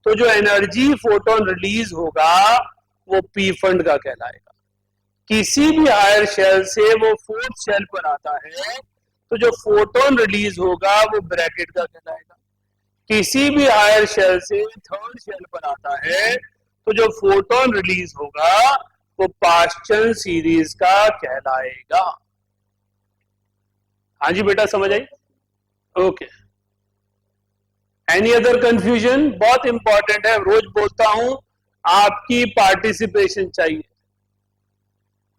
तो जो एनर्जी फोटोन रिलीज होगा वो पी फंड का कहलाएगा। किसी भी हायर शेल से वो फोर्थ शेल पर आता है तो जो फोटोन रिलीज होगा वो ब्रैकेट का कहलाएगा। किसी भी हायर शेल से थर्ड शेल पर आता है तो जो फोटोन रिलीज होगा वो पाश्चर सीरीज का कहलाएगा। हाँ जी बेटा, समझ आई? Okay, any other confusion? बहुत इंपॉर्टेंट है, रोज बोलता हूं, आपकी पार्टिसिपेशन चाहिए।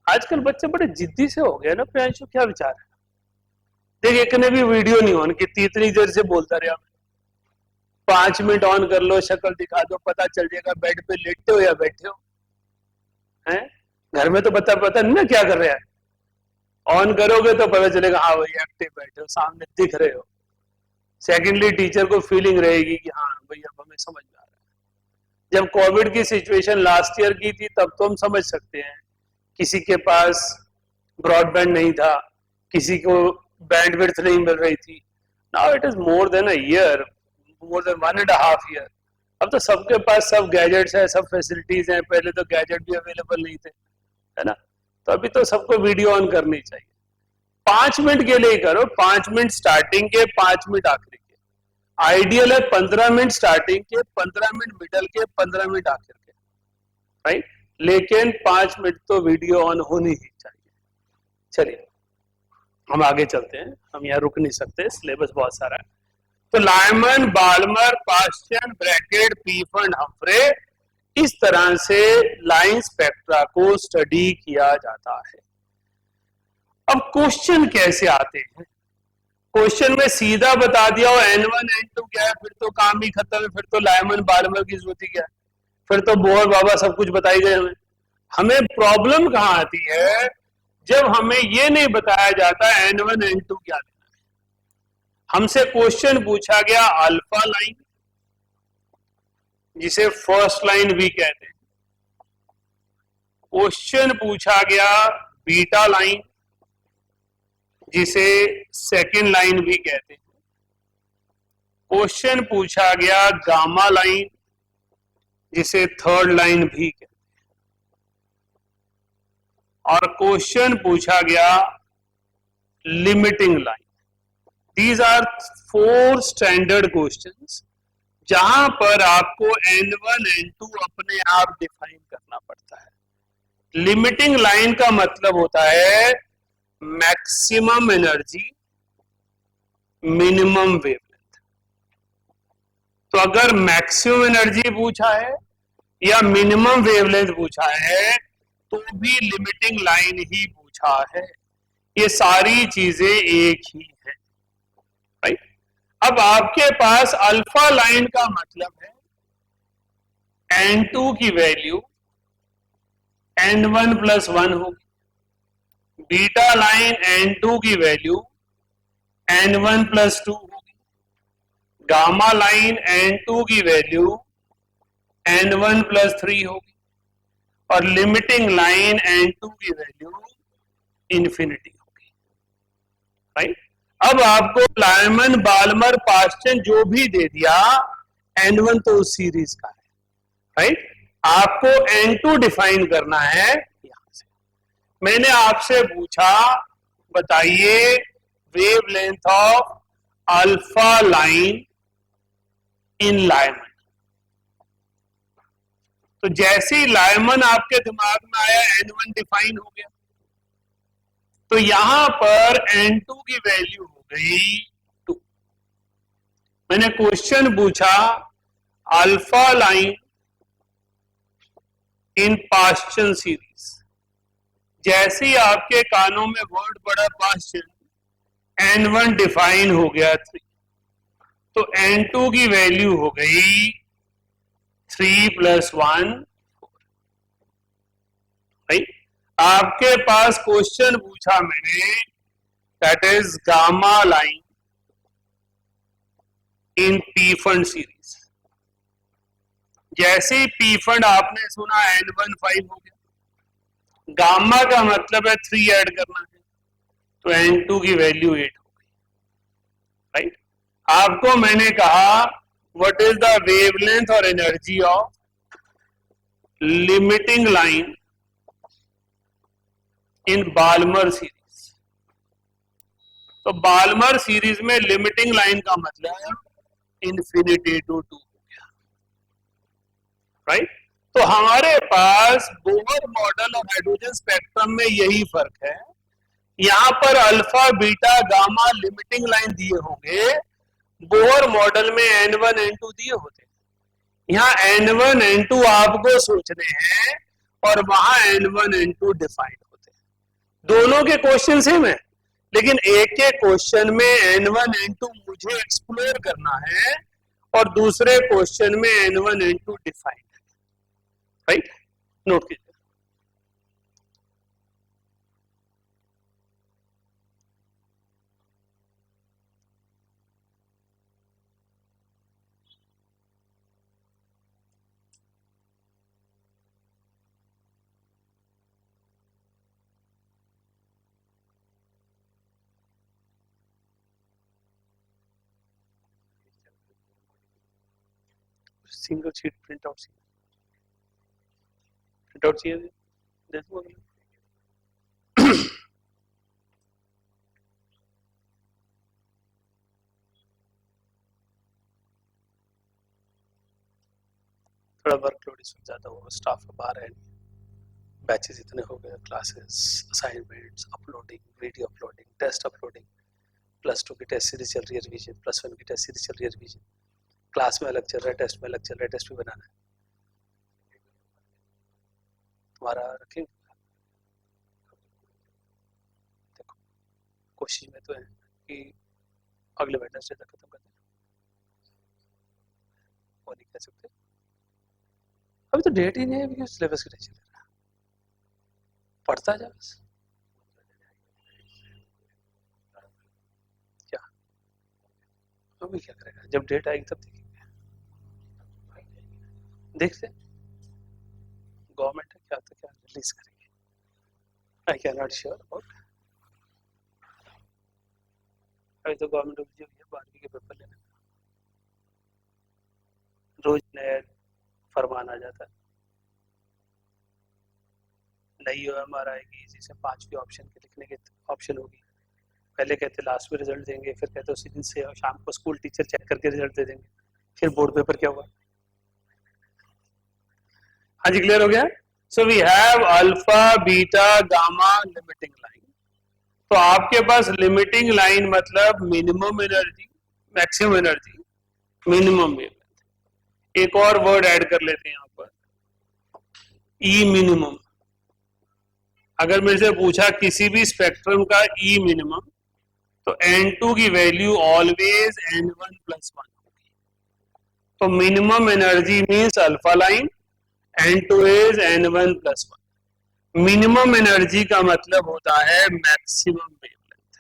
आजकल बच्चे बड़े जिद्दी से हो गए ना प्रियांशु, क्या विचार है? देख, एक ने भी वीडियो नहीं ऑन की, इतनी देर से बोलता रहा। 5 मिनट ऑन कर लो, शक्ल दिखा दो, पता चल जाएगा बेड पे लेटे हो या बैठे हो। हैं? घर में तो पता नहीं ना क्या कर रहे हैं। ऑन करोगे तो पता चलेगा हाँ भाई एक्टिव बैठे हो, सामने दिख रहे हो। सेकेंडली टीचर को फीलिंग रहेगी कि हाँ भाई अब हमें समझ में आ रहा है। जब कोविड की सिचुएशन लास्ट ईयर की थी तब तो हम समझ सकते हैं, किसी के पास ब्रॉडबैंड नहीं था, किसी को बैंडविड्थ नहीं मिल रही थी। Now it is more than a year, more than 1.5 year. अब तो सबके पास सब गैजेट्स है, सब फैसिलिटीज हैं। पहले तो गैजेट भी अवेलेबल नहीं थे, है ना? तो अभी तो सबको वीडियो ऑन करनी चाहिए। 5 मिनट के लिए करो, 5 मिनट स्टार्टिंग के, 5 मिनट आखिर के। आइडियल है 15 मिनट स्टार्टिंग के, 15 मिनट मिडल के, 15 मिनट आखिर के, राइट? लेकिन 5 मिनट तो वीडियो ऑन होनी ही चाहिए। चलिए हम आगे चलते हैं, हम यहाँ रुक नहीं सकते, सिलेबस बहुत सारा है। तो Lyman, Balmer, Paschen, Brackett, Pfund, Humphreys, इस तरह से लाइन स्पेक्ट्रा को स्टडी किया जाता है। अब क्वेश्चन कैसे आते हैं? क्वेश्चन में सीधा बता दिया हो N1 N2 क्या है, फिर तो काम ही खत्म है, फिर तो लायमन बाल्मर की जरूरत ही क्या है, फिर तो बोहर बाबा सब कुछ बताई गए। हमें प्रॉब्लम कहां आती है? जब हमें ये नहीं बताया जाता N1 N2 क्या लेना है। हमसे क्वेश्चन पूछा गया अल्फा लाइन, जिसे फर्स्ट लाइन भी कहते हैं। क्वेश्चन पूछा गया बीटा लाइन, जिसे सेकेंड लाइन भी कहते हैं। क्वेश्चन पूछा गया गामा लाइन, जिसे थर्ड लाइन भी कहते हैं। और क्वेश्चन पूछा गया limiting line. These are 4 standard questions जहां पर आपको N1 N2 अपने आप डिफाइन करना पड़ता है। लिमिटिंग लाइन का मतलब होता है मैक्सिमम एनर्जी, मिनिमम वेवलेंथ। तो अगर मैक्सिमम एनर्जी पूछा है या मिनिमम वेवलेंथ पूछा है तो भी लिमिटिंग लाइन ही पूछा है। ये सारी चीजें एक ही है, राइट? अब आपके पास अल्फा लाइन का मतलब है N2 की वैल्यू N1 प्लस 1 होगी, बीटा लाइन N2 की वैल्यू N1 प्लस 2 होगी, गामा लाइन N2 की वैल्यू N1 प्लस 3 होगी, और लिमिटिंग लाइन N2 की वैल्यू इंफिनिटी होगी, राइट। अब आपको लाइमन बाल्मर पास्चन जो भी दे दिया, N1 तो उस सीरीज का है, राइट। आपको N2 डिफाइन करना है यहां से। मैंने आपसे पूछा बताइए wavelength of alpha line in Lyman. तो जैसे ही लाइमन आपके दिमाग में आया, N1 डिफाइन हो गया, तो यहां पर N2 की वैल्यू हो गई 2। मैंने क्वेश्चन पूछा alpha line in Paschen series, जैसे ही आपके कानों में वर्ड पड़ा पास्चन, N1 डिफाइन हो गया 3, तो N2 की वैल्यू हो गई 3 प्लस 1 4, राइट। आपके पास क्वेश्चन पूछा मैंने, that is gamma line in P fund series, जैसे ही पी फंड आपने सुना N1 5 हो गया, गामा का मतलब है 3 ऐड करना है, तो N2 की वैल्यू 8 हो गई, राइट। आपको मैंने कहा व्हाट इज द वेवलेंथ और energy of limiting line in Balmer series. तो बाल्मर सीरीज में लिमिटिंग लाइन का मतलब इंफिनिटी टू 2 हो गया, राइट। तो हमारे पास बोहर मॉडल और हाइड्रोजन स्पेक्ट्रम में यही फर्क है, यहां पर alpha beta gamma limiting line दिए होंगे, बोहर मॉडल में N1 N2 दिए होते हैं। यहाँ N1 N2 आपको सोचने हैं और वहां N1 N2 डिफाइंड होते हैं। दोनों के क्वेश्चन सेम है, लेकिन एक के क्वेश्चन में N1 N2 मुझे एक्सप्लोर करना है और दूसरे क्वेश्चन में N1 N2 डिफाइंड है, राइट। नोट कीजिए। सिंगल शीट प्रिंट आउट चाहिए, दे दूं अगले? थोड़ा वर्कलोड इसमें ज्यादा होगा, स्टाफ बाहर है, बैचेस इतने हो गए, classes, assignments, uploading, video uploading, test uploading, +2 की टेस्ट सीरीज चल रही है रिवीजन, +1 की टेस्ट सीरीज चल रही है रिवीजन, क्लास में अलग चल रहा है, टेस्ट में अलग चल रहा है, टेस्ट भी बनाना है। तुम्हारा रखेंगे, देखो कोशिश में तो है कि अगले वेडनेसडे तक खत्म कर दें, वो नहीं कह सकते, अभी तो डेट ही नहीं है, क्योंकि सिलेबस की टेंशन ले रहा है, पढ़ता जा बस। क्या अभी क्या करेगा, जब डेट आएगी तब देखेंगे, देखते गवर्नमेंट है क्या, तो क्या रिलीज करेगी, I can not sure about. अभी तो गवर्नमेंट उलझी हुई है 12वीं के पेपर लेने में, रोज नया फरमान आ जाता है, नई OMR आएगी, इसी से 5वीं ऑप्शन के लिखने की ऑप्शन होगी, पहले कहते लास्ट में रिजल्ट देंगे, फिर कहते उसी दिन से शाम को स्कूल टीचर चेक करके रिजल्ट दे देंगे, फिर बोर्ड पेपर क्या हुआ। हाँ जी, क्लियर हो गया। So we have alpha beta gamma limiting line. तो आपके पास लिमिटिंग लाइन मतलब minimum energy, maximum energy, minimum wavelength. एक और वर्ड ऐड कर लेते हैं यहाँ पर, ई मिनिमम। अगर मेरे से पूछा किसी भी स्पेक्ट्रम का ई मिनिमम, तो N2 की वैल्यू ऑलवेज N1 + 1 होगी। तो minimum energy means alpha line, N2 is N1 + 1। Minimum energy का मतलब होता है मैक्सिमम वेवलेंथ,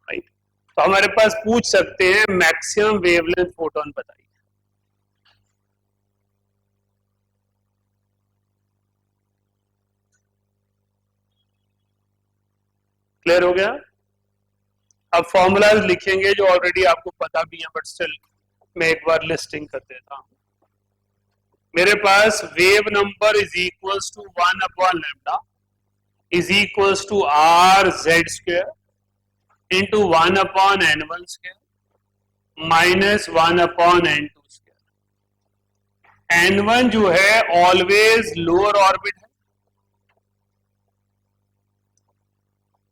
राइट। तो हमारे पास पूछ सकते हैं मैक्सिमम वेवलेंथ फोटोन बताइए। क्लियर हो गया? अब फॉर्मूलाज लिखेंगे जो ऑलरेडी आपको पता भी है, बट स्टिल मैं एक बार लिस्टिंग कर देता हूं। मेरे पास wave number is equals to 1/λ is equals to R Z square into 1/n1 स्क्वायर माइनस 1/n2 स्क्वायर। n1 जो है ऑलवेज लोअर ऑर्बिट है,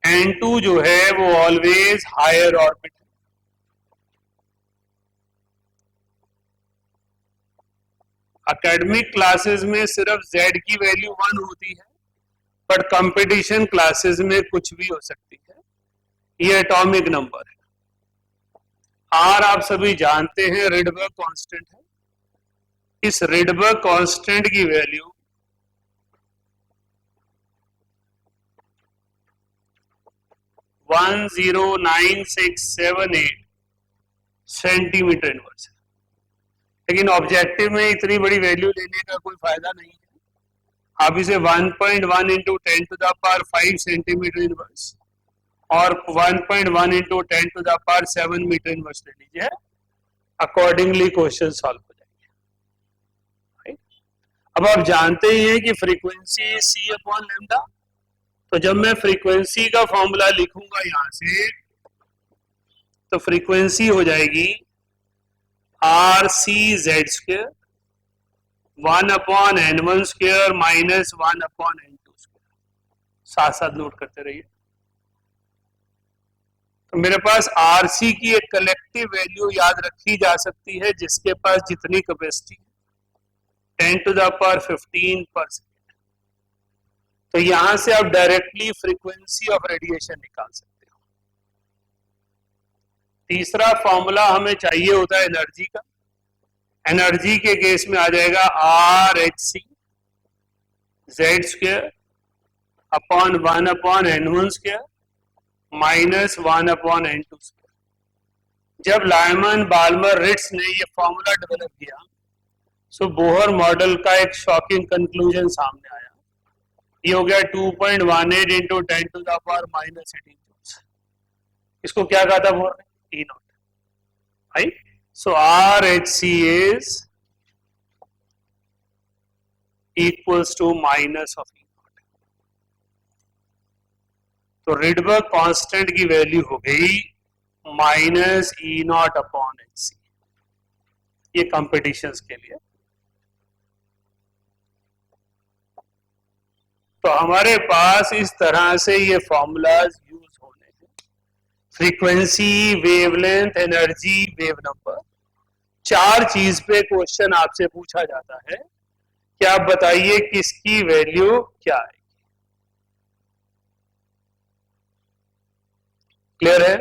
n2 जो है वो ऑलवेज हायर ऑर्बिट है। एकेडमिक क्लासेस में सिर्फ z की वैल्यू 1 होती है, बट कंपटीशन क्लासेस में कुछ भी हो सकती है। ये एटॉमिक नंबर है। आर आप सभी जानते हैं रिडबर्ग कांस्टेंट है। इस रिडबर्ग कांस्टेंट की वैल्यू 109678 सेंटीमीटर इनवर्स है, लेकिन ऑब्जेक्टिव में इतनी बड़ी वैल्यू लेने का कोई फायदा नहीं है। आप इसे 1.1 इंटू 10⁵ सेंटीमीटर इनवर्स और 1.1 इंटू 10⁷ मीटर इनवर्स ले लीजिए, अकॉर्डिंगली क्वेश्चन सॉल्व हो जाएंगे, राइट। अब आप जानते ही हैं कि फ्रीक्वेंसी c/λ, तो जब मैं फ्रीक्वेंसी का फॉर्मूला लिखूंगा यहां से, तो फ्रीक्वेंसी हो जाएगी RC/z स्क्वायर 1/n1 स्क्वायर माइनस 1/n2 स्क्वायर। साथ साथ नोट करते रहिए। तो मेरे पास RC की एक कलेक्टिव वैल्यू याद रखी जा सकती है, जिसके पास जितनी कैपेसिटी 10⁻15 पर सेकेंड। तो यहां से आप डायरेक्टली फ्रीक्वेंसी ऑफ रेडिएशन निकाल सकते हो। तीसरा फॉर्मूला हमें चाहिए होता है एनर्जी का। एनर्जी के केस में आ जाएगा RHc z square upon 1/n1 स्क्वायर माइनस 1/n2 स्क्वायर। जब लायमन बाल्मर रिट्ज ने ये फॉर्मूला डेवलप किया, सो बोहर मॉडल का एक शॉकिंग कंक्लूजन सामने आया। ये हो गया 2.18 इंटू 10⁻⁻18 जूल्स। इसको क्या कहा था बोहर ने? E0, right. So RHc is equals to minus of E0। तो रिडबर्ग कांस्टेंट की वैल्यू हो गई माइनस E0 अपॉन Hc। ये कंपटीशंस के लिए। तो हमारे पास इस तरह से ये फॉर्मूलाज यूज होने हैं। Frequency, wavelength, energy, wave number, 4 चीज पे क्वेश्चन आपसे पूछा जाता है कि आप बताइए किसकी वैल्यू क्या है। क्लियर है?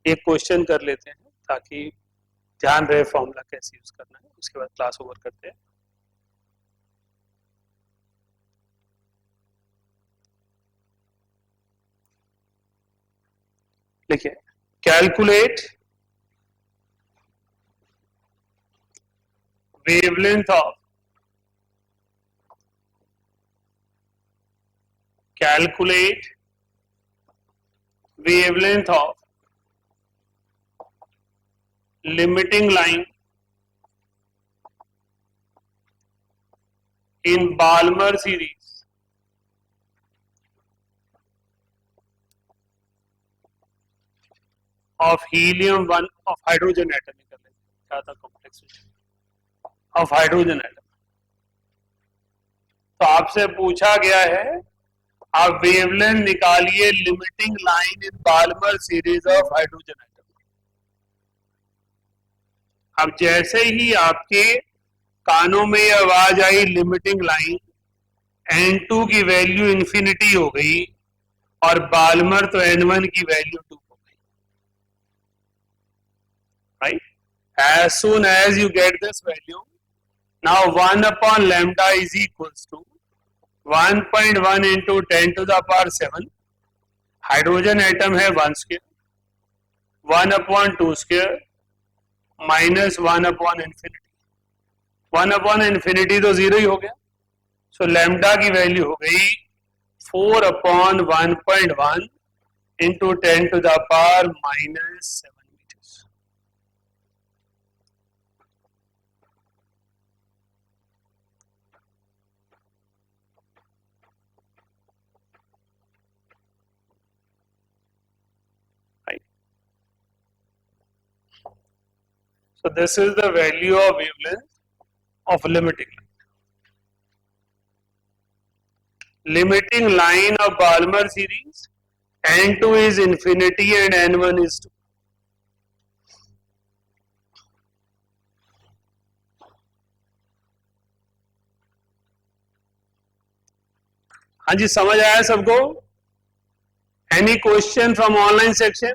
एक क्वेश्चन कर लेते हैं ताकि ध्यान रहे फॉर्मूला कैसे यूज करना है, उसके बाद क्लास ओवर करते हैं। देखिए, calculate wavelength of limiting line in Balmer series of helium-1 of hydrogen atom, क्या था कॉम्प्लेक्स ऑफ हाइड्रोजन एटम। तो आपसे पूछा गया है आप वेवलेंथ निकालिए limiting line in Balmer series of hydrogen atom. अब जैसे ही आपके कानों में ये आवाज आई लिमिटिंग लाइन, N2 की वैल्यू इंफिनिटी हो गई और बाल्मर तो N1 की वैल्यू 2 हो गई, right. as soon as you get this value, now 1 upon lambda is equals to 1.1 into 10 to the power 7. Hydrogen atom है 1 square, 1 upon 2 square minus 1 upon infinity. 1 upon infinity तो zero ही हो गया. सो lambda की value हो गई 4 upon 1.1 into 10 to the power minus 7 metres. So this is the value of wavelength of limiting line. Limiting line of Balmer series, N2 is infinity and N1 is 2. हाँ जी, समझ आया सबको? Any question from online section?